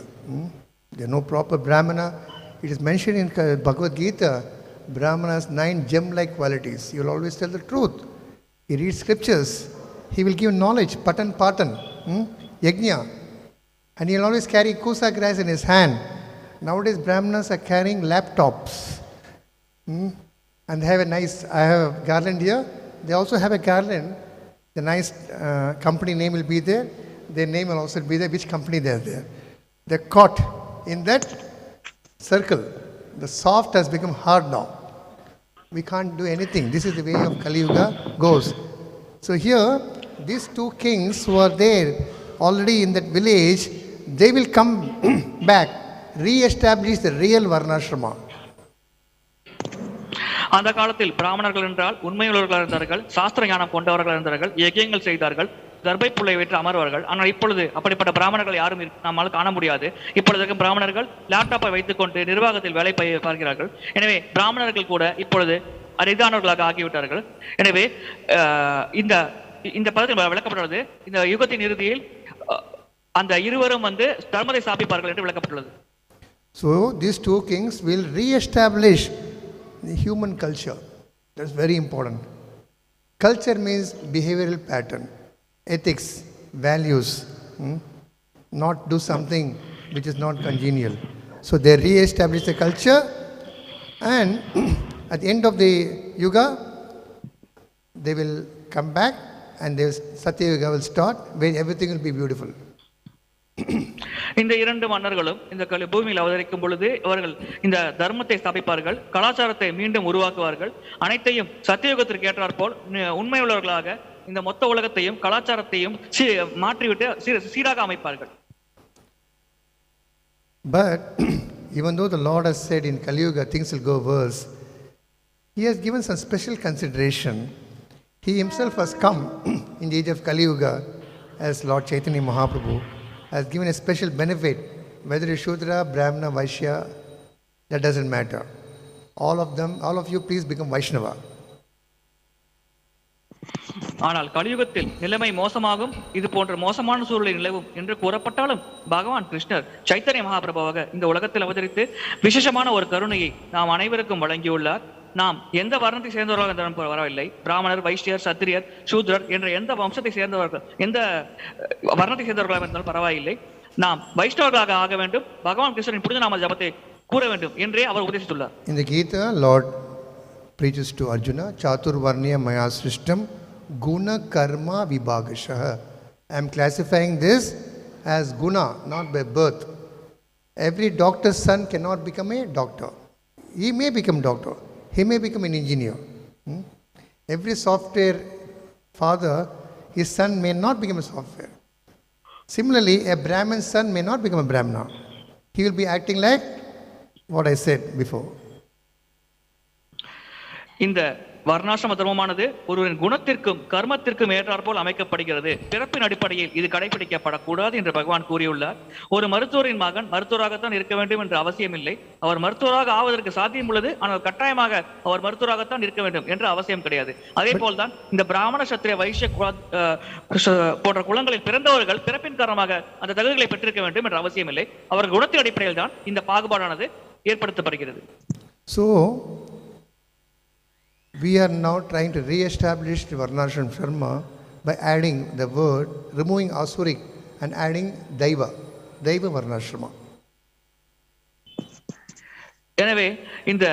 There are no proper Brahmana. It is mentioned in Bhagavad Gita, Brahmana's 9 gem-like qualities. He will always tell the truth. He reads scriptures. He will give knowledge, patan, yajna. And he will always carry kusa grass in his hand. Nowadays Brahmanas are carrying laptops. And they have I have a garland here. They also have a garland. The nice company name will be there. Their name will also be there, which company they are there. They're caught in that circle. The soft has become hard now. We can't do anything. This is the way of Kali Yuga goes. So here, these two kings who are there already in that village, they will come back, re-establish the real Varnashrama. அந்த காலத்தில் பிராமணர்கள் என்றால் உண்மையுள்ளவர்களாக இருந்தார்கள், சாஸ்திர ஞானம் கொண்டவர்களாக இருந்தார்கள், யஜ்யங்கள் செய்தார்கள், தர்பை புல்லை வைத்து அமர்வார்கள். ஆனால் இப்பொழுது அப்படிப்பட்ட பிராமணர்கள் யாரும் நம்மால் காண முடியாது. இப்பொழுது பிராமணர்கள் லேப்டாப்பை வைத்துக் கொண்டு நிர்வாகத்தில் வேலை பார்க்கிறார்கள். எனவே பிராமணர்கள் கூட இப்பொழுது அரிதானவர்களாக ஆகிவிட்டார்கள். எனவே இந்த பதத்தில் விளக்கப்பட்டுள்ளது, இந்த யுகத்தின் இறுதியில் அந்த இருவரும் தர்மத்தை ஸ்தாபிப்பார்கள் என்று விளக்கப்பட்டுள்ளது. So these two kings will re-establish the human culture. That's very important. Culture means behavioral pattern, ethics, values. Not do something which is not congenial. So they re-establish the culture And at the end of the yuga, they will come back and Satya Yuga will start, where everything will be beautiful. இந்த இரண்டு மன்னர்களும் இந்த பூமியில் அவதரிக்கும் பொழுது அவர்கள் இந்த தர்மத்தை ஸ்தாபிப்பார்கள், கலாச்சாரத்தை மீண்டும் உருவாக்குவார்கள், அனைத்தையும் சத்தியயுகத்திற்கு ஏற்றாற் போல் உண்மையுள்ளவர்களாக இந்த மொத்த உலகத்தையும் கலாச்சாரத்தையும் மாற்றிவிட்டு சீராக அமைப்பார்கள். But even though the Lord has said in Kali Yuga things will go worse, He has given some special consideration. He Himself has come in the age of Kali Yuga as Lord Chaitanya Mahaprabhu, has given a special benefit, whether it's Shudra, Brahmana, Vaishya, that doesn't matter. All of you please become Vaishnava. ஆனால் கலியுகத்தில் நிலைமை மோசமாகும், இது போன்ற மோசமான சூழலை நிலவும் என்று கூறப்பட்டாலும் பகவான் கிருஷ்ணர் சைத்தன்ய மகாபிரபுவாக இந்த உலகத்தில் அவதரித்து விசேஷமான ஒரு கருணையை நாம் அனைவருக்கும் வழங்கியுள்ளார். நாம் எந்த வர்ணத்தை சேர்ந்தவர்களாக இருந்தாலும் பரவாயில்லை, பிராமணர், வைஷ்யர், சத்திரியர், சூத்ரர் என்ற எந்த வம்சத்தை சேர்ந்தவர்கள், எந்த வர்ணத்தை சேர்ந்தவர்களாக இருந்தாலும் பரவாயில்லை, நாம் வைஷ்ணவர்களாக ஆக வேண்டும், பகவான் கிருஷ்ணரின் புனித நாம ஜபத்தை கூற வேண்டும் என்றே அவர் உபதேசித்துள்ளார். In the Gita, Lord preaches to Arjuna, Chatur Varniya Maya Srishtam Guna Karma Vibhagashaha. I am classifying this as guna, not by birth. Every doctor's son cannot become a doctor. He may become doctor. He may become an engineer. Every software father, his son may not become a software. Similarly, a Brahmin's son may not become a Brahmana. He will be acting like what I said before. இந்த வர்ணாசிரம தர்மமானது ஒருவரின் குணத்திற்கும் கர்மத்திற்கும் ஏற்றாற்போல் அமைக்கப்படுகிறது. பிறப்பின் அடிப்படையில் இது கடைபிடிக்கப்படக்கூடாது என்று பகவான் கூறியுள்ளார். ஒரு மருத்துவரின் மகன் மருத்துவராகத்தான் இருக்க வேண்டும் என்ற அவசியம் இல்லை. அவர் மருத்துவராக ஆவதற்கு சாத்தியம் உள்ளது, ஆனால் கட்டாயமாக அவர் மருத்துவராகத்தான் இருக்க வேண்டும் என்ற அவசியம் கிடையாது. அதே போல்தான் இந்த பிராமண, சத்திரிய, வைஷ்ய போன்ற குலங்களில் பிறந்தவர்கள் பிறப்பின் காரணமாக அந்த தகுதிகளை பெற்றிருக்க வேண்டும் என்ற அவசியம் இல்லை. அவர் குணத்தின் அடிப்படையில் தான் இந்த பாகுபாடானது ஏற்படுத்தப்படுகிறது. So we are now trying to re-establish the Varnashram Dharma by adding the word, removing Asuric and adding Daiva Varnashrama. எனவே இந்த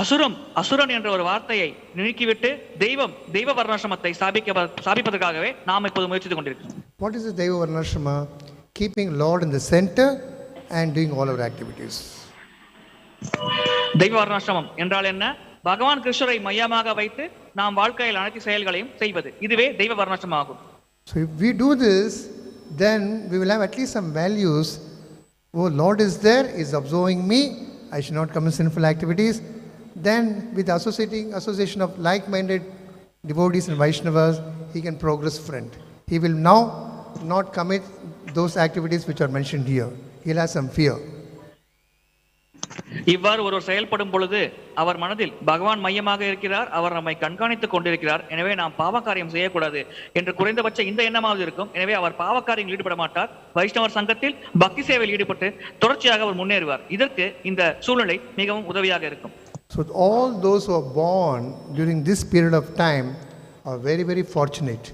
அசுரன் என்ற ஒரு வார்த்தையை நீக்கிவிட்டு தெய்வ வர்ணாசிரமத்தை ஸ்தாபிப்பதற்காகவே நாம் இப்போது முயற்சித்துக் கொண்டிருக்கிறோம். What is the Daiva Varnashrama? Keeping Lord in the center and doing all our activities. தெய்வ வர்ணாசிரமம் என்றால் என்ன? பகவான் கிருஷ்ணரை மையமாக வைத்து நாம் வாழ்க்கையில் அனைத்து செயல்களையும் செய்வது, இதுவே தெய்வ வர்ணாசிரமம் ஆகும். So if we do this, then we will have at least some values. Oh, Lord is there, is observing me, I should not commit sinful activities. Then with association of like-minded devotees and Vaishnavas, he can progress friend. He will now not commit those activities which are mentioned here. He'll have some fear. இவ்வாறு ஒருவர் செயல்படும் பொழுது அவர் மனதில் பகவான் மையமாக இருக்கிறார், அவர் நம்மை கண்காணித்துக் கொண்டிருக்கிறார், எனவே நாம் பாவக்காரியம் செய்யக்கூடாது என்று குறைந்தபட்ச இந்த எண்ணமாவது இருக்கும். எனவே அவர் பாவக்காரியங்களில் ஈடுபட மாட்டார். வைஷ்ணவர் சங்கத்தில் பக்தி சேவையில் ஈடுபட்டு தொடர்ச்சியாக அவர் முன்னேறுவார். இதற்கு இந்த சூழ்நிலை மிகவும் உதவியாக இருக்கும். So all those who are born during this period of time are very, very fortunate.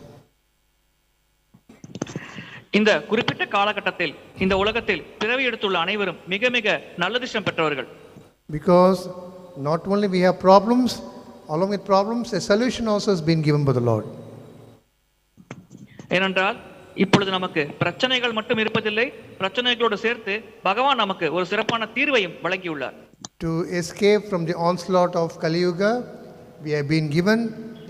இந்த குறிப்பிட்ட காலகட்டத்தில் இந்த உலகத்தில் பிறவி எடுத்துள்ள அனைவரும் மிக மிக நல்லதிர்ஷ்டம் பெற்றவர்கள். Because not only we have problems, along with problems, a solution also has been given by the Lord. ஏனென்றால் இப்பொழுது நமக்கு பிரச்சனைகள் மட்டும் இருப்பதில்லை, பிரச்சனைகளோடு சேர்த்து பகவான் நமக்கு ஒரு சிறப்பான தீர்வையும் வழங்கியுள்ளார். To escape from the onslaught of Kali Yuga, we have been given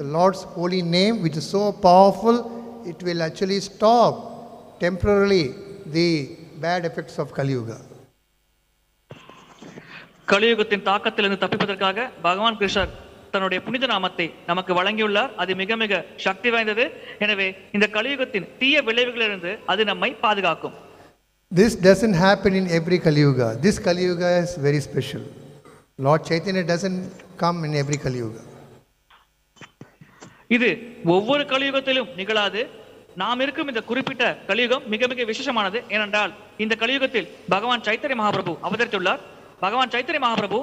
the Lord's holy name, which is so powerful, it will actually stop temporarily the bad effects of Kali Yuga. கலியுகத்தின் தாக்கத்திலிருந்து தப்பிப்பதற்காக பகவான் கிருஷ்ணர் தன்னுடைய புனித நாமத்தை நமக்கு வழங்கியுள்ளார். அது மிக மிக சக்தி வாய்ந்தது. எனவே இந்த கலியுகத்தின் தீய விளைவுகளிலிருந்து அது நம்மை பாதுகாக்கும். This doesn't happen in every Kali Yuga. This Kali Yuga is very special. Lord Chaitanya doesn't come in every Kali Yuga. இது ஒவ்வொரு கலியுகத்திலும் நிகழாது. நாம் இருக்கும் இந்த குறிப்பிட்ட கலியுகம் மிக மிக விசேஷமானது. ஏனென்றால் இந்த கலியுகத்தில் பகவான் சைத்தன்ய மகாபிரபு அவதரித்துள்ளார். பகவான் சைத்தன்ய மகாபிரபு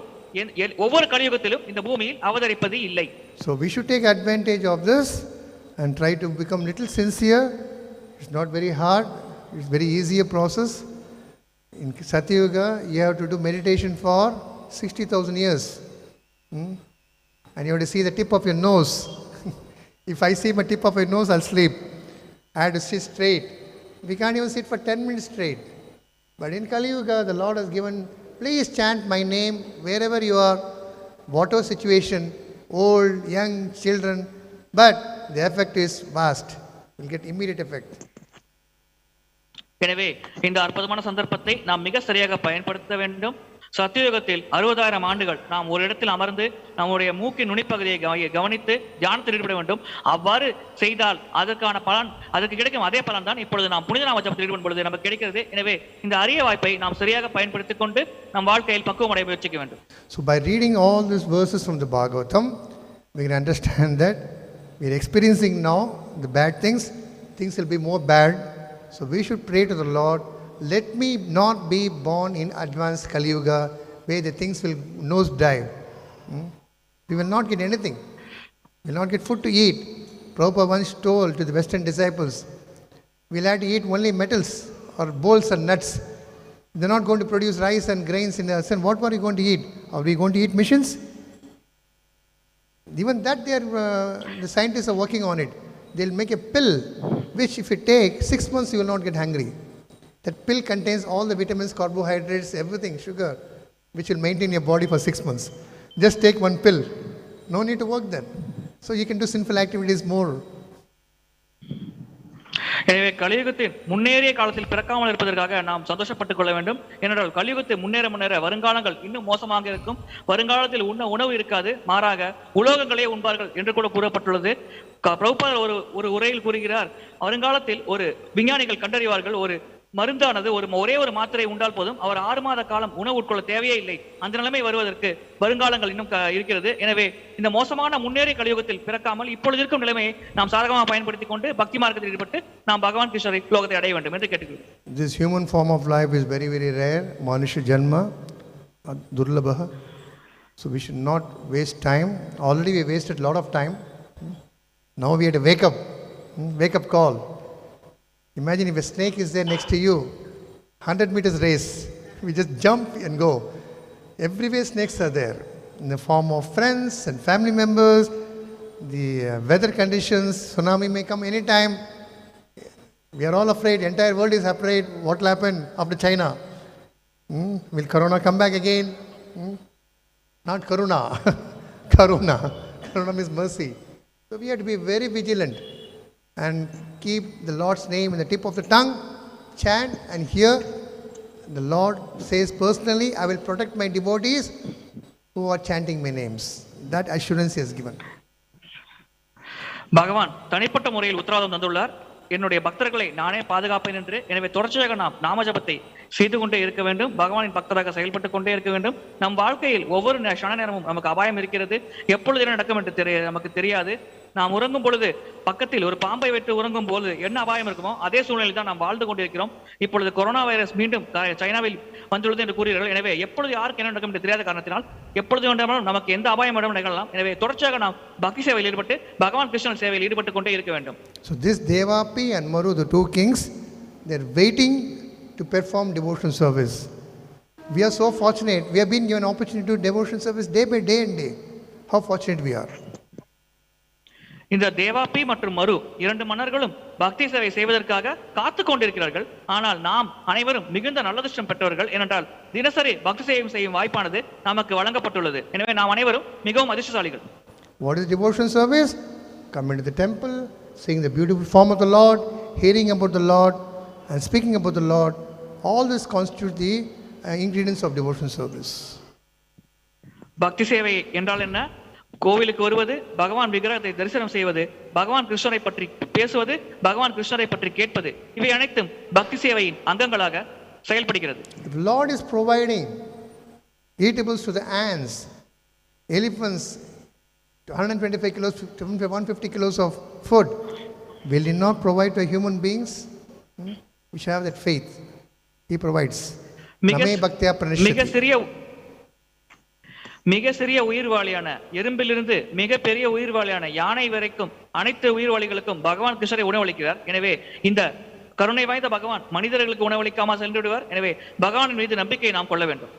ஒவ்வொரு கலியுகத்திலும் இந்த பூமியில் அவதரிப்பது இல்லை. So we should take advantage of this and try to become little sincere. It's not very hard. It's very easy a process. In Satya Yuga, you have to do meditation for 60,000 years And you have to see the tip of your nose. If I see my tip of your nose, I'll sleep. I have to sit straight. We can't even sit for 10 minutes straight. But in Kali Yuga, the Lord has given, please chant my name wherever you are, whatever situation, old, young, children. But the effect is vast. You'll get immediate effect. எனவே இந்த அற்புதமான சந்தர்ப்பத்தை நாம் மிக சரியாக பயன்படுத்த வேண்டும். சத்தியுகத்தில் 60,000 ஆண்டுகள் நாம் ஒரு இடத்தில் அமர்ந்து நம்முடைய மூக்கின் நுனிப்பகுதியை கவனித்து தியானத்தில் ஈடுபட வேண்டும். அவ்வாறு செய்தால் அதற்கான பலன், அதற்கு கிடைக்கும் அதே பலன் தான் இப்பொழுது நாம் புனித நாம ஜபத்தில் ஈடுபடும் பொழுது நமக்கு கிடைக்கிறது. எனவே இந்த அரிய வாய்ப்பை நாம் சரியாக பயன்படுத்திக் கொண்டு நம் வாழ்க்கையில் பக்குவம் அடைய முயற்சிக்க வேண்டும். So by reading all these verses from the Bhagavatam, we can understand that we are experiencing now the bad things. Things will be more bad. So we should pray to the Lord, let me not be born in advanced Kali Yuga where the things will nosedive. We will not get anything. We will not get food to eat. Prabhupada once told to the Western disciples, we will have to eat only metals or bowls and nuts. They are not going to produce rice and grains in the sun. What are we going to eat? Are we going to eat missions? Even that the scientists are working on it. They will make a pill which if you take 6 months you will not get hungry. That pill contains all the vitamins, carbohydrates, everything, sugar, which will maintain your body for 6 months. Just take one pill. No need to work then. So you can do sinful activities more. எனவே கலியுகத்தின் முன்னேறிய காலத்தில் பிறக்காமல் இருப்பதற்காக நாம் சந்தோஷப்பட்டுக் கொள்ள வேண்டும். ஏனென்றால் கலியுகத்தை முன்னேற வருங்காலங்கள் இன்னும் மோசமாக இருக்கும். வருங்காலத்தில் உணவு இருக்காது, மாறாக உலோகங்களே உண்பார்கள் என்று கூட கூறப்பட்டுள்ளது. பிரபுபாதர் ஒரு உரையில் கூறுகிறார், வருங்காலத்தில் ஒரு விஞ்ஞானிகள் கண்டறிவார்கள், ஒரு மருந்தானது ஒரே ஒரு மாத்திரை உண்டால் போதும், அவர் 6 மாத காலம் உணவு உட்கொள்ள தேவையே இல்லை. அந்த நிலைமை வருவதற்கு வருங்காலங்கள் இன்னும் இருக்கிறது. எனவே இந்த மோசமான முன்னேறிய கலியுகத்தில் பிறக்காமல் இப்பொழுது இருக்கும் நிலைமையை நாம் சாதகமாக பயன்படுத்திக் கொண்டு பக்தி மார்க்கத்தில் ஈடுபட்டு நாம் பகவான் கிருஷ்ணரை லோகத்தை அடைய வேண்டும் என்று கேட்டுக்கிறோம். This human form of life is very, very rare. Manusha janma durlabha. So we should not waste time. Already we wasted a lot of time. Now we have to wake up call. Imagine if a snake is there next to you, 100 meters race, we just jump and go. Everywhere snakes are there, in the form of friends and family members. The weather conditions, tsunami may come anytime. We are all afraid, the entire world is afraid. What will happen after China? Will Corona come back again? Not Karuna, Karuna. Karuna means mercy. So we have to be very vigilant and keep the Lord's name in the tip of the tongue, chant and hear. The Lord says personally, I will protect my devotees who are chanting my names. That assurance he has given. பகவான் தனிப்பட்ட முறையில் உத்தரவாதம் தந்துள்ளார், என்னுடைய பக்தர்களை நானே பாதுகாப்பேன் என்று. எனவே தொடர்ச்சியாக நாம் நாமஜபத்தை செய்து கொண்டே இருக்க வேண்டும், பகவானின் பக்தராக செயல்பட்டுக் கொண்டே இருக்க வேண்டும். நம் வாழ்க்கையில் ஒவ்வொரு க்ஷண நேரமும் நமக்கு அபாயம் இருக்கிறது. எப்பொழுது என்ன நடக்கும் என்று நமக்கு தெரியாது. நாம் உறங்கும் பொழுது பக்கத்தில் ஒரு பாம்பை வைத்து உறங்கும் போது என்ன அபாயம் இருக்குமோ அதே சூழ்நிலையில் தான் நாம் வாழ்ந்து கொண்டிருக்கிறோம். இப்பொழுது கொரோனா வைரஸ் மீண்டும் சைனாவில் வந்துள்ளது என்று கூறுகிறார்கள். எனவே எப்பொழுது யாருக்கு என்ன நடக்கும் என்று தெரியாத காரணத்தினால் எப்பொழுது வேண்டாலும் நமக்கு எந்த அபாயம் நிகழலாம். எனவே தொடர்ச்சியாக நாம் பக்தி சேவையில் ஈடுபட்டு பகவான் கிருஷ்ணன் சேவையில் ஈடுபட்டுக் கொண்டே இருக்க வேண்டும். So this Devāpi and Maru, the two kings, they are waiting to perform devotional service. We are so fortunate. We have been given opportunity to do devotional service day by day and day. How fortunate we are. இந்த தேவாபி மற்றும் மரு 2 மன்னர்களும் பக்தி சேவை செய்வதற்காக காத்து கொண்டிருக்கிறார்கள். ஆனால் நாம் அனைவரும் மிகுந்த நல்லதிஷ்டம் பெற்றவர்கள். ஏனென்றால் தினசரி பக்தி சேவை செய்யும் வாய்ப்பானது நமக்கு வழங்கப்பட்டுள்ளது. எனவே நாம் அனைவரும் மிகவும் அதிர்ஷ்டசாலிகள். What is devotional service? Coming to the temple, seeing the beautiful form of the Lord, hearing about the Lord and speaking about the Lord. All this constitute the ingredients of devotional service. பக்தி சேவை என்றால் என்ன? கோவிலுக்கு வருவது, பகவான் விக்கிரகத்தை தரிசனம் செய்வது, பகவான் கிருஷ்ணரை பற்றி பேசுவது, பகவான் கிருஷ்ணரை பற்றி கேட்பது, இவை அனைத்தும் பக்தி சேவையின் அங்கங்களாக செயல்படுகிறது. If Lord is providing eatables to the ants, elephants, 125 kilos, 150 kilos of food, will He not provide to human beings? We should have that faith. He provides. மிக சிறிய உயிர்வாளியான எறும்பிலிருந்து மிக பெரிய உயிர்வாளியான யானை வரைக்கும் அனைத்து உயிர்வாளிகளுக்கும் பகவான் கிருஷ்ணரை உணவளிக்கிறார். எனவே இந்த கருணை வாய்ந்த பகவான் மனிதர்களுக்கு உணவளிக்காமல் சென்று விடுவார். எனவே பகவானின் மீது நம்பிக்கையை நாம் கொள்ள வேண்டும்.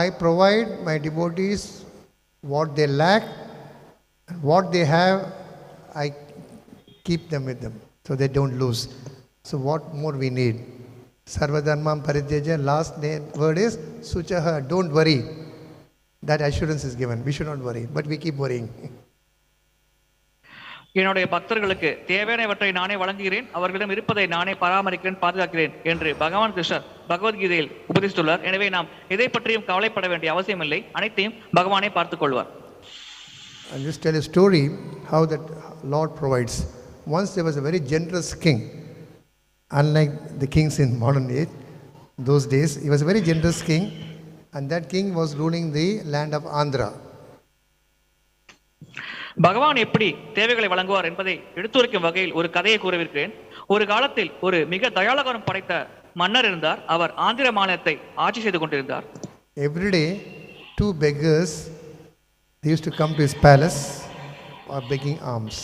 I provide my devotees what they lack, and what they have, I keep them with them so they don't lose. So what more we need? Sarvadharmam parityaja, last word is suchaha, don't worry. That assurance is given. We should not worry, but we keep worrying. என்னுடைய பக்தர்களுக்கு தேவையானவற்றை நானே வழங்குகிறேன், அவர்களிடம் இருப்பதை நானே பராமரிக்கிறேன், பாதுகாக்கிறேன் என்று பகவான் கிருஷ்ணர் பகவத்கீதையில் உபதேசித்துள்ளார். எனவே நாம் எதை பற்றியும் கவலைப்பட வேண்டிய அவசியமில்லை, அனைத்தையும் பகவானே பார்த்துக் கொள்வார். I'll just tell a story how that Lord provides. Once there was a very generous king, unlike the kings in modern age. Those days, he was a very generous king, and that king was ruling the land of Andhra. பகவான் எப்படி தேவைகளை வழங்குவார் என்பதை எடுத்துரைக்கும் வகையில் ஒரு கதையை கூறவிருக்கிறேன். ஒரு காலத்தில் ஒரு மிக தயாளகரம் படைத்த மன்னர் இருந்தார். அவர் ஆந்திர மாநிலத்தை ஆட்சி செய்து கொண்டிருந்தார். Every day, 2 beggars they used to come to his palace or begging alms.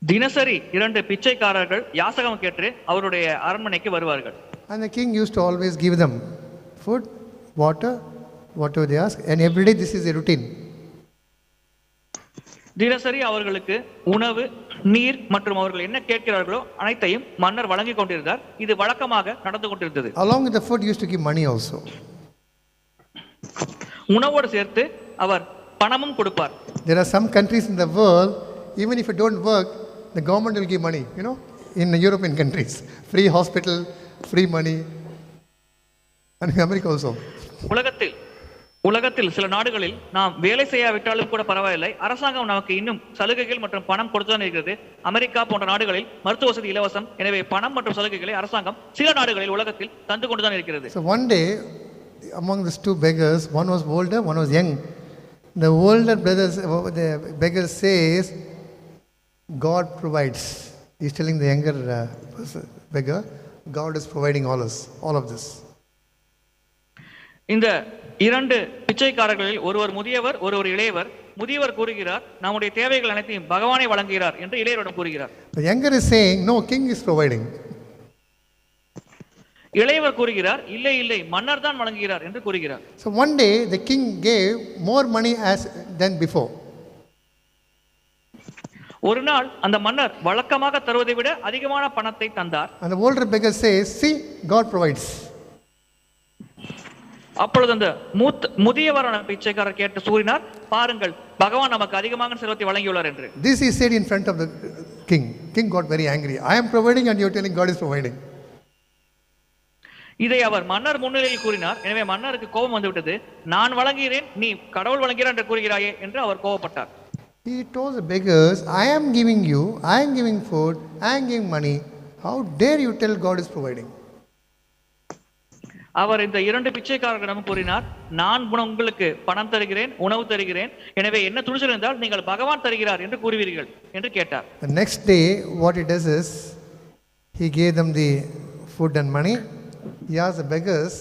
தினசரி 2 பிச்சைக்காரர்கள் யாசகம் கேட்டு அவருடைய அரண்மனைக்கு வருவார்கள். And the king used to always give them food, water, whatever they ask, and every day this is a routine. தினசரி அவர்களுக்கு உணவு, நீர் மற்றும் அவர்கள் என்ன கேட்கிறார்களோ அனைத்தையும் மன்னர் வழங்கி கொண்டிருந்தார். இது வழக்கமாக நடந்து கொண்டிருந்தது. Along with the food, he used to give money also. உணவோடு சேர்த்து அவர் பணமும் கொடுப்பார். There are some countries in the world, even if you don't work, the government will give money, you know, in the European countries. Free hospital, free money. And in America also. உலகத்தில் சில நாடுகளில் நாம் வேலை செய்யாவிட்டாலும் கூட பரவாயில்லை, அரசாங்கம் நமக்கு இன்னும் சலுகைகள் மற்றும் பணம் கொடுத்துதான் இருக்கிறது. அமெரிக்கா போன்ற நாடுகளில் மருத்துவ வசதி இலவசம். எனவே பணம் மற்றும் சலுகைகளை அரசாங்கம் சில நாடுகளில் உலகத்தில் தந்து கொண்டுதான் இருக்கிறது. So one day, among these 2 beggars, one was older, one was young. The older the beggar says, God provides. He's telling the younger beggar, God is providing all of this. இந்த 2 பிச்சைக்காரர்களில் ஒருவர் முதியவர், ஒருவர் இளையவர். முதியவர் கூறுகிறார், நம்முடைய தேவைகள் அனைத்தையும் பகவானே வழங்குகிறார் என்று இளையவரிடம் கூறுகிறார். The younger is saying, no, king is providing. இளையவர் கூறுகிறார், இல்லை மன்னர் தான் வழங்குகிறார் என்று கூறுகிறார். So one day the king gave more money than before. ஒரு நாள் அந்த மன்னர் வழக்கமாக தருவதை விட அதிகமான பணத்தை தந்தார். And the older beggar says, see, God provides. அப்பொழுது அந்த முதியவரான பிச்சைக்காரர் கேட்டு கூறினார், பாருங்கள் பகவான் நமக்கு அதிகமான செல்வத்தை வழங்கியுள்ளார் என்று. This he said in front of the king. King got very angry. I am providing and you are telling God is providing. இதை அவர் மன்னர் முன்னிலையில் கூறினார். எனவே மன்னருக்கு கோபம் வந்துவிட்டது. நான் வழங்குகிறேன், நீ கடவுள் வழங்குகிறார் என்று கூறுகிறாயே என்று அவர் கோபப்பட்டார். He told the beggars, I am giving you, I am giving food, I am giving money. How dare you tell God is providing? அவர் இந்த 2 பிச்சைக்காரர்களிடம் கூறினார், நான் உங்களுக்கு பணம் தருகிறேன், உணவு தருகிறேன், எனவே என்ன துணிச்சல் இருந்தால் நீங்கள் பகவான் தருகிறார் என்று கூறுவீர்கள் என்று கேட்டார். The next day what he does is he gave them the food and money. He asked the beggars,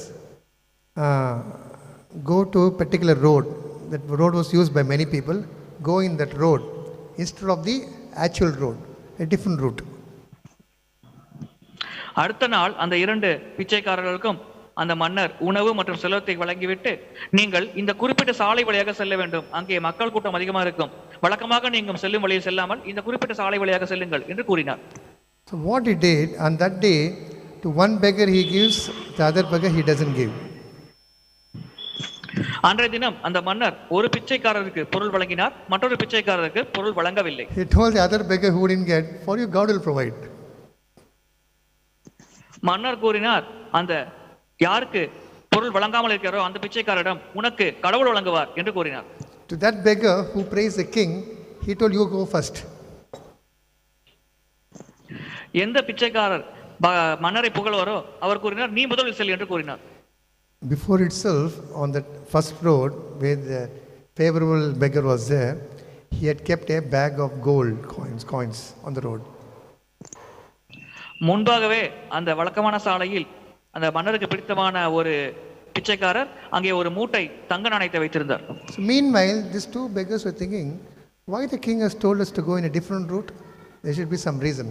go to a particular road. That road was used by many people. Go in that road instead of the actual road, a different route. அடுத்த நாள் அந்த 2 பிச்சைக்காரர்களுக்கும் அந்த மன்னர் உணவு மற்றும் செல்வத்தை வழங்கிவிட்டு, நீங்கள் இந்த குறிப்பிட்ட சாலை வழியாக செல்ல வேண்டும், அங்கே மக்கள் கூட்டம் அதிகமாக இருக்கும், வழக்கமாக நீங்கள் செல்லும் வழியில் செல்லாமல் இந்த குறிப்பிட்ட சாலை வழியாக செல்லுங்கள் என்று கூறினார். So what he did on that day, to one beggar he gives, the other beggar he doesn't give. அன்றைய தினம் அந்த மன்னர் ஒரு பிச்சைக்காரருக்கு பொருள் வழங்கினார், மற்றொரு பிச்சைக்காரருக்கு பொருள் வழங்கவில்லை. He told the other beggar who didn't get, for you God will provide. மன்னர் கூறினார், அந்த யாருக்கு பொருள் வழங்காமல் இருக்கிறோ அந்த பிச்சைக்காரரிடம் உனக்கு கடவுள் வழங்குவார் என்று கூறினார். To that beggar who praised the king, he told, you go first. எந்த பிச்சைக்காரர் மன்னரை புகழ்வாரோ அவர் கூறினார், நீ முதலில் செல் என்று கூறினார். Before itself, on that first road where the favorable beggar was there, he had kept a bag of gold coins on the road. முன்பாகவே அந்த வழக்கமான சாலையில் அந்த மன்னருக்கு பிடித்தமான ஒரு பிச்சைக்காரர் அங்கே ஒரு மூட்டை தங்க நாணயத்தை வைத்திருந்தார். So meanwhile, these 2 beggars were thinking, why the king has told us to go in a different route? There should be some reason.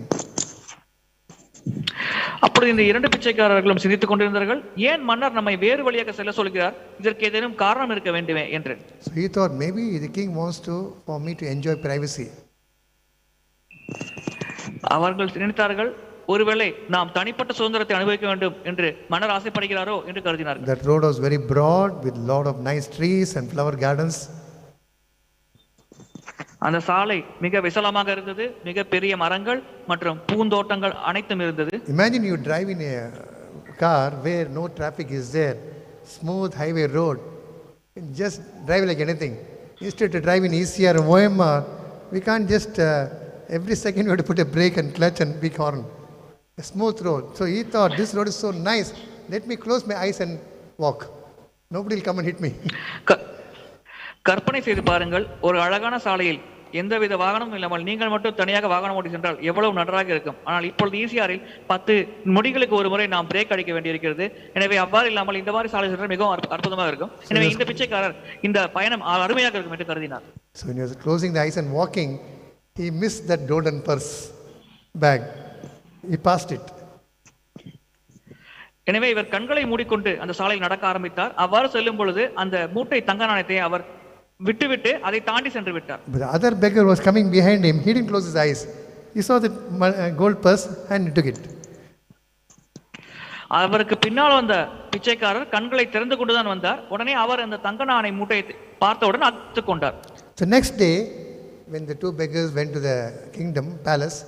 அப்பொழுது இந்த இரண்டு பிச்சைக்காரர்களும் சிந்தித்துக் கொண்டிருந்தார்கள், ஏன் மன்னர் நம்மை வேறு வழியாக செல்ல சொல்கிறார், இதற்கு ஏதேனும் காரணம் இருக்க வேண்டுமே என்று. So he thought maybe the king wants for me to enjoy privacy. அவர்கள் நினைத்தார்கள், ஒருவேளை நாம் தனிப்பட்ட சுதந்திரத்தை அனுபவிக்க வேண்டும் என்று மன்னர் ஆசைப்படுகிறாரோ என்று கருதினார்கள். That road was very broad with lot of nice trees and flower gardens. அந்த சாலை மிக விசாலமாக இருந்தது, மிக பெரிய மரங்கள் மற்றும் பூந்தோட்டங்கள் அனைத்தும் இருந்தது. Imagine you drive in a car where no traffic is there, smooth highway road, just drive like anything. Instead to drive in ECR or OMR, we can't just every second you have to put a brake and clutch and big horn. A smooth road. So he thought this road is so nice, let me close my eyes and walk. Nobody will come and hit me. கற்பனை செய்து பாருங்கள், ஒரு அழகான சாலையில் எந்தவித வாகனமும் இல்லாமல் நீங்கள் மட்டும் தனியாக வாகனம் ஓட்டி சென்றால் எவ்வளவு நன்றாக இருக்கும். ஆனால் இப்பொழுது ஈசிஆரில் 10 நொடிகளுக்கு ஒரு முறை நாம் பிரேக் அடிக்க வேண்டியிருக்கிறது. எனவே அவ்வாறு இல்லாமல் இந்த மாதிரி சாலை சென்றால் மிகவும் அற்புதமாக இருக்கும். எனவே இந்த பிச்சைக்காரர் இந்த பயணம் அருமையாக இருக்கும் என்று கருதினார். So when he was closing the eyes and walking, he missed that golden purse bag. He passed it. எனவே இவர் கண்களை மூடிக்கொண்டு அந்த சாலையில் நடக்க ஆரம்பித்தார். அவ்வாறு செல்லும் பொழுது அந்த மூட்டை தங்க நாணயத்தை அவர் விட்டுவிட்டு அதை தாண்டி சென்று விட்டார். But the other beggar was coming behind him. He didn't close his eyes. He saw the gold purse and he took it. அவருக்கு பின்னால் வந்த பிச்சைக்காரர் கண்களை திறந்து கொண்டுதான் வந்தார். உடனே அவர் அந்த தங்க நாணய மூட்டையை பார்த்தவுடன் அத்துக் கொண்டார். So next day, when the two beggars went to the kingdom palace,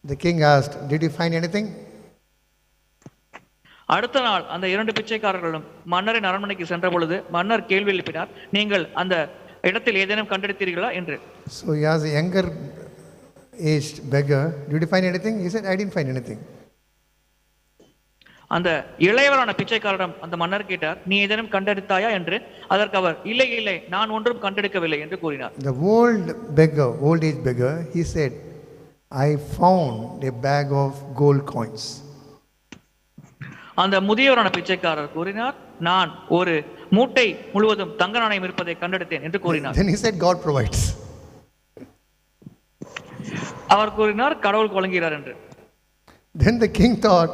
the king asked, "Did you find anything?" அடுத்த நாள் அந்த இரண்டு பிச்சைக்காரர்களும் மன்னரின் அரண்மனைக்கு சென்ற பொழுது மன்னர் கேள்வி எழுப்பினார், நீங்கள் அந்த இடத்தில் ஏதேனும் கண்டெடுத்தீர்களா என்று. So he asked the younger aged beggar, "Did you find anything?" He said, "I didn't find anything." அந்த இளையவரான பிச்சைக்காரரிடம் அந்த மன்னர் கேட்டார், நீ ஏதேனும் கண்டெடுத்தாயா என்று. அதற்கு அவர், இல்லை இல்லை, நான் ஒன்றும் கண்டெடுக்கவில்லை என்று கூறினார். The old age beggar, he said, "I found a bag of gold coins." அந்த முதியவரான பிச்சைக்காரர் கூறினார், நான் ஒரு மூட்டை முழுவதும் தங்க நாணயம் இருப்பதை கண்டெடுத்தேன் என்று கூறினார். Then he said, "God provides." அவர் கூறினார், கடவுள் வழங்குகிறார் என்று. Then the king thought,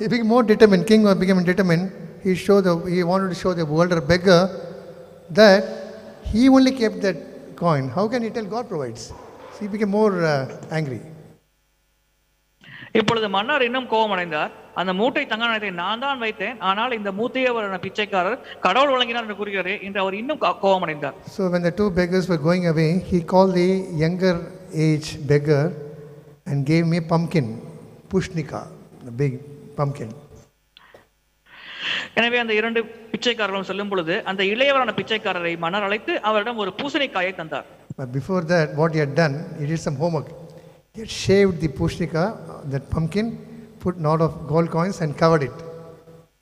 he became more determined. King became determined. He wanted to show the older beggar that he only kept that coin. How can he tell God provides? So he became more angry. இப்பொழுது மன்னர் இன்னும் கோபம் அடைந்தார். அந்த மூட்டை தங்க நாணயத்தை நான் தான் வைத்தேன், ஆனால் இந்த மூத்தையவரான பிச்சைக்காரர் கடவுள் வழங்கினார் என்று கூறுகிறாரே என்று அவர் இன்னும் கோபம் அடைந்தார். So when the two beggars were going away, he called the younger age beggar and gave me a pumpkin, pushnika, a big pumpkin. எனவே அந்த இரண்டு பிச்சைக்காரர்களும் செல்லும் பொழுது அந்த இளையவரான பிச்சைக்காரரை மன்னர் அழைத்து அவரிடம் ஒரு பூசணிக்காயை தந்தார். But before that, what he had done, he did some homework. He had shaved the pushnika, that pumpkin, put a lot of gold coins and covered it.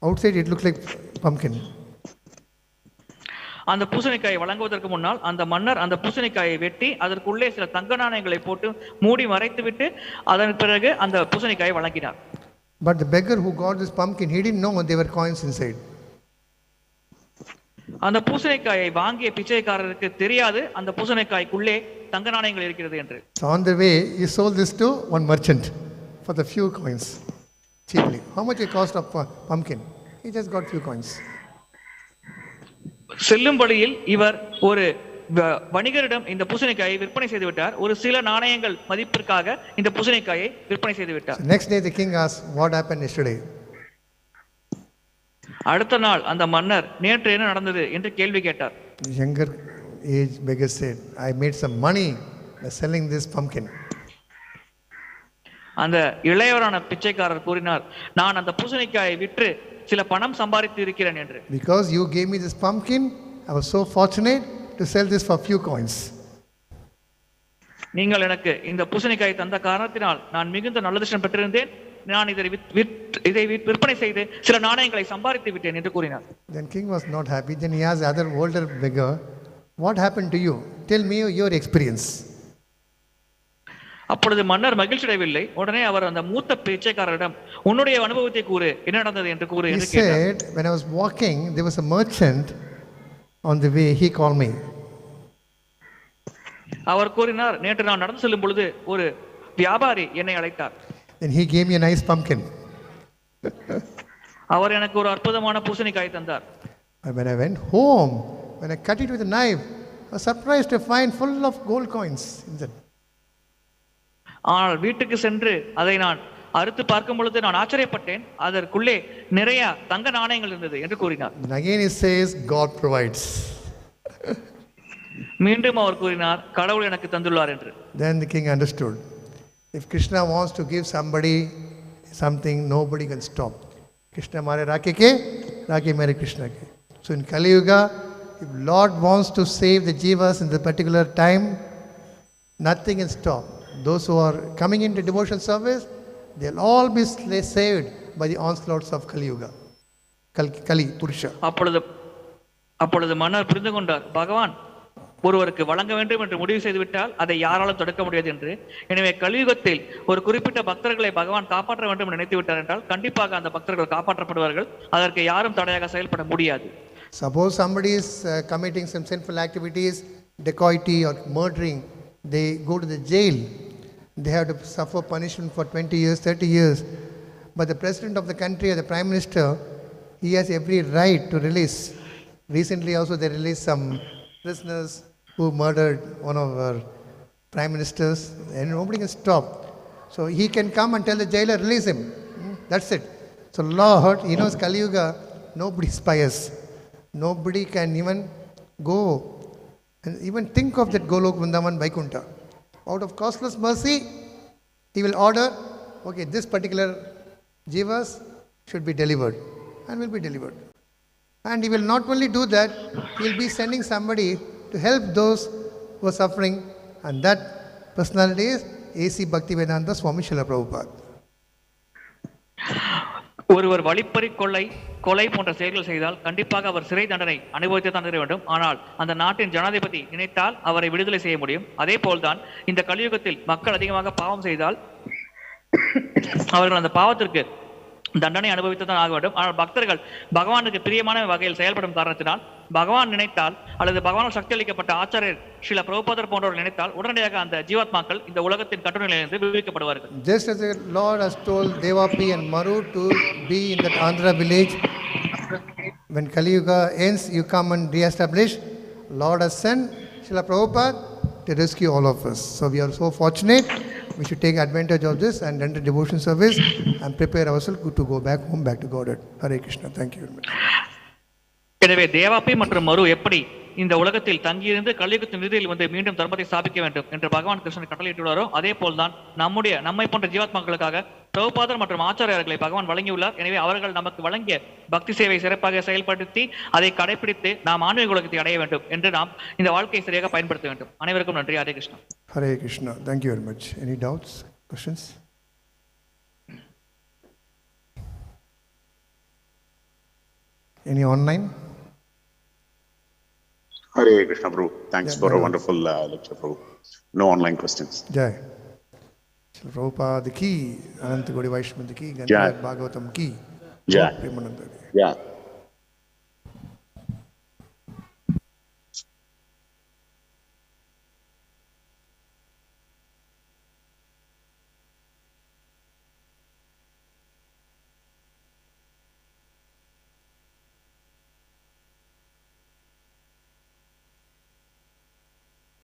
Outside it looked like pumpkin. அந்த பூசணிக்காயை வழங்குவதற்கு முன்னால் அந்த மன்னர் அந்த பூசணிக்காயை வெட்டி அதற்குள்ளே சில தங்க நாணயங்களை போட்டு மூடி மறைத்துவிட்டு அதன் பிறகு அந்த பூசணிக்காயை வழங்கினார். But the beggar who got this pumpkin, he didn't know there were coins inside. அந்த பூசணிக்காயை வாங்கிய பிச்சைக்காரருக்கு தெரியாது அந்த பூசணிக்காய்க்குள்ளே தங்க நாணயங்கள் இருக்கிறது என்று. So on the way, he sold this to one merchant for the few coins, cheaply. How much it cost of pumpkin? He just got few coins. செல்லும் வழியில் இவர் ஒரு வணிகரிடம் இந்த பூசணிக்காயை விற்பனை செய்து விட்டார். ஒரு சில நாணயங்கள் மதிப்பிற்காக இந்த பூசணிக்காயை விற்பனை செய்து விட்டார். So next day the king asked, "What happened yesterday?" அடுத்த நாள் அந்த மன்னர் நேற்று என்ன நடந்தது என்று கேள்வி கேட்டார். The younger age beggar said, "I made some money by selling this pumpkin." அந்த இளையவரான பிச்சைக்காரர் கூறினார், நான் அந்த பூசணிக்காயை விற்று சில பணம் சம்பாதித்து இருக்கிறேன் என்று. Because you gave me this pumpkin, I was so fortunate to sell this for few coins. நீங்கள் எனக்கு இந்த பூசணிக்காயை தந்த காரணத்தினால் நான் மிகுந்த நல்ல அதிர்ஷ்டம் பெற்றிருந்தேன். நான் இதை விற்பனை செய்து சில நாணயங்களை சம்பாதித்து விட்டேன் என்று கூறினார். Then king was not happy. Then he asked the other older beggar, "What happened to you? Tell me your experience." அப்பொழுது மன்னர் மகிழ்ச்சி அடையவில்லை. உடனே அவர் அந்த மூத்த பிச்சைக்காரரிடம், உன்னுடைய அனுபவத்தை கூறு, என்ன நடந்தது என்று கூறு என்று கேட்டார். He said, "When I was walking, there was a merchant on the way. He called me." அவர் கூறினார், நேற்று நான் நடந்து செல்லும் பொழுது ஒரு வியாபாரி என்னை அழைத்தார். Then he gave me a nice pumpkin. அவர் எனக்கு ஒரு அற்புதமான பூசணிக்காய் தந்தார். And when I went home, when I cut it with a knife, I was surprised to find full of gold coins inside. ஆனால் வீட்டுக்கு சென்று அதை நான் அறுத்து பார்க்கும் பொழுது நான் ஆச்சரியப்பட்டேன், அதற்குள்ளே நிறைய தங்க நாணயங்கள் இருந்தது என்று கூறினார். And again he says, God provides. மீண்டும் அவர் கூறினார், கடவுள் எனக்கு தந்துள்ளார் என்று. Then the king understood. If Krishna wants to give somebody something, nobody can stop. Krishna mare Rakhe ke, Rakhe mere Krishna ke. So in Kali Yuga, if Lord wants to save the jivas in the particular time, nothing can stop. Those who are coming into devotional service, they'll all be saved by the onslaughts of Kali Yuga. Kali Purusha. அப்பொழுது மன்னர் புரிந்து கொண்டார், பகவான் ஒருவருக்கு வழங்க வேண்டும் என்று முடிவு செய்துவிட்டால் அதை யாராலும் தடுக்க முடியாது என்று. எனவே கலியுகத்தில் ஒரு குறிப்பிட்ட பக்தர்களை பகவான் காப்பாற்ற வேண்டும் என்று நினைத்து விட்டார் என்றால் கண்டிப்பாக அந்த பக்தர்கள் காப்பாற்றப்படுவார்கள். அதற்கு யாரும் தடையாக செயல்பட முடியாது. Suppose somebody is committing some sinful activities, dacoity or murdering, they go to the jail. They have to suffer punishment for 20 years, 30 years. But the president of the country or the prime minister, he has every right to release. Recently also they released some prisoners who murdered one of our prime ministers, and nobody can stop. So he can come and tell the jailer, release him. That's it. So Lord, he knows Kali Yuga, nobody is pious. Nobody can even go and even think of that Golok Vrindavan Vaikunta. Out of costless mercy, he will order, okay, this particular jivas should be delivered, and will be delivered. And he will not only do that, he will be sending somebody to help those who are suffering, and that personality is A.C. Bhaktivedanta Swami Srila Prabhupada. ஒருவர் வழிப்பறி கொலை போன்ற செயல்கள் செய்தால் கண்டிப்பாக அவர் சிறை தண்டனை அனுபவித்து தான் வேண்டும். ஆனால் அந்த நாட்டின் ஜனாதிபதி நினைத்தால் அவரை விடுதலை செய்ய முடியும். அதே போல்தான் இந்த கலியுகத்தில் மக்கள் அதிகமாக பாவம் செய்தால் அவர்கள் அந்த பாவத்திற்கு தண்டனை அனுபவித்துதான் ஆக வேண்டும். ஆனால் பக்தர்கள் பகவானுக்கு பிரியமான வகையில் செயல்படும் காரணத்தினால் பகவான் நினைத்தால் அல்லது பகவானால் சக்தி அளிக்கப்பட்ட ஆச்சாரியர் ஸ்ரீல பிரபுபாதர் போன்றவர்கள் நினைத்தால் உடனடியாக அந்த ஜீவாத்மாக்கள் இந்த உலகத்தின் கட்டுநிலையிலிருந்து விடுவிக்கப்படுவார்கள். Just as the Lord has told Devāpi and Maru to be in that Andhra village, when Kali Yuga ends, you come and re-establish. Lord has sent Srila Prabhupada to rescue all of us. So we are so fortunate. We should take advantage of this and enter devotion service and prepare ourselves to go back home, back to Godhead. Hare Krishna. Thank you very much. எனவே தேவாபி மற்றும் மரு எப்படி இந்த உலகத்தில் தங்கியிருந்து கலியுகத்தின் இறுதியில் வந்து மீண்டும் தர்மத்தை ஸ்தாபிக்க வேண்டும் என்று பகவான் கிருஷ்ணன் கட்டளையிட்டுள்ளாரோ அதே போல்தான் நம்மை போன்ற ஜீவாத்மாக்களுக்காக பிரபுபாதர் மற்றும் ஆச்சாரியர்களை பகவான் வழங்கியுள்ளார். எனவே அவர்கள் நமக்கு வழங்கிய பக்தி சேவை சிறப்பாக செயல்படுத்தி அதை கடைபிடித்து நாம் ஆன்மீக உலகத்தை அடைய வேண்டும் என்று நாம் இந்த வாழ்க்கையை சரியாக பயன்படுத்த வேண்டும். அனைவருக்கும் நன்றி. Hare Krishna. Hare Krishna. Thank you very much. Any doubts, questions? Any online? Hare Krishna, Prabhu. Thanks for a wonderful lecture, Prabhu. No online questions. Jai. Srila Prabhupada ki, Ananta Gaudiya Vaishnava ki, Gandhar Bhagavatam ki. Jai. Premananda ki. Yeah.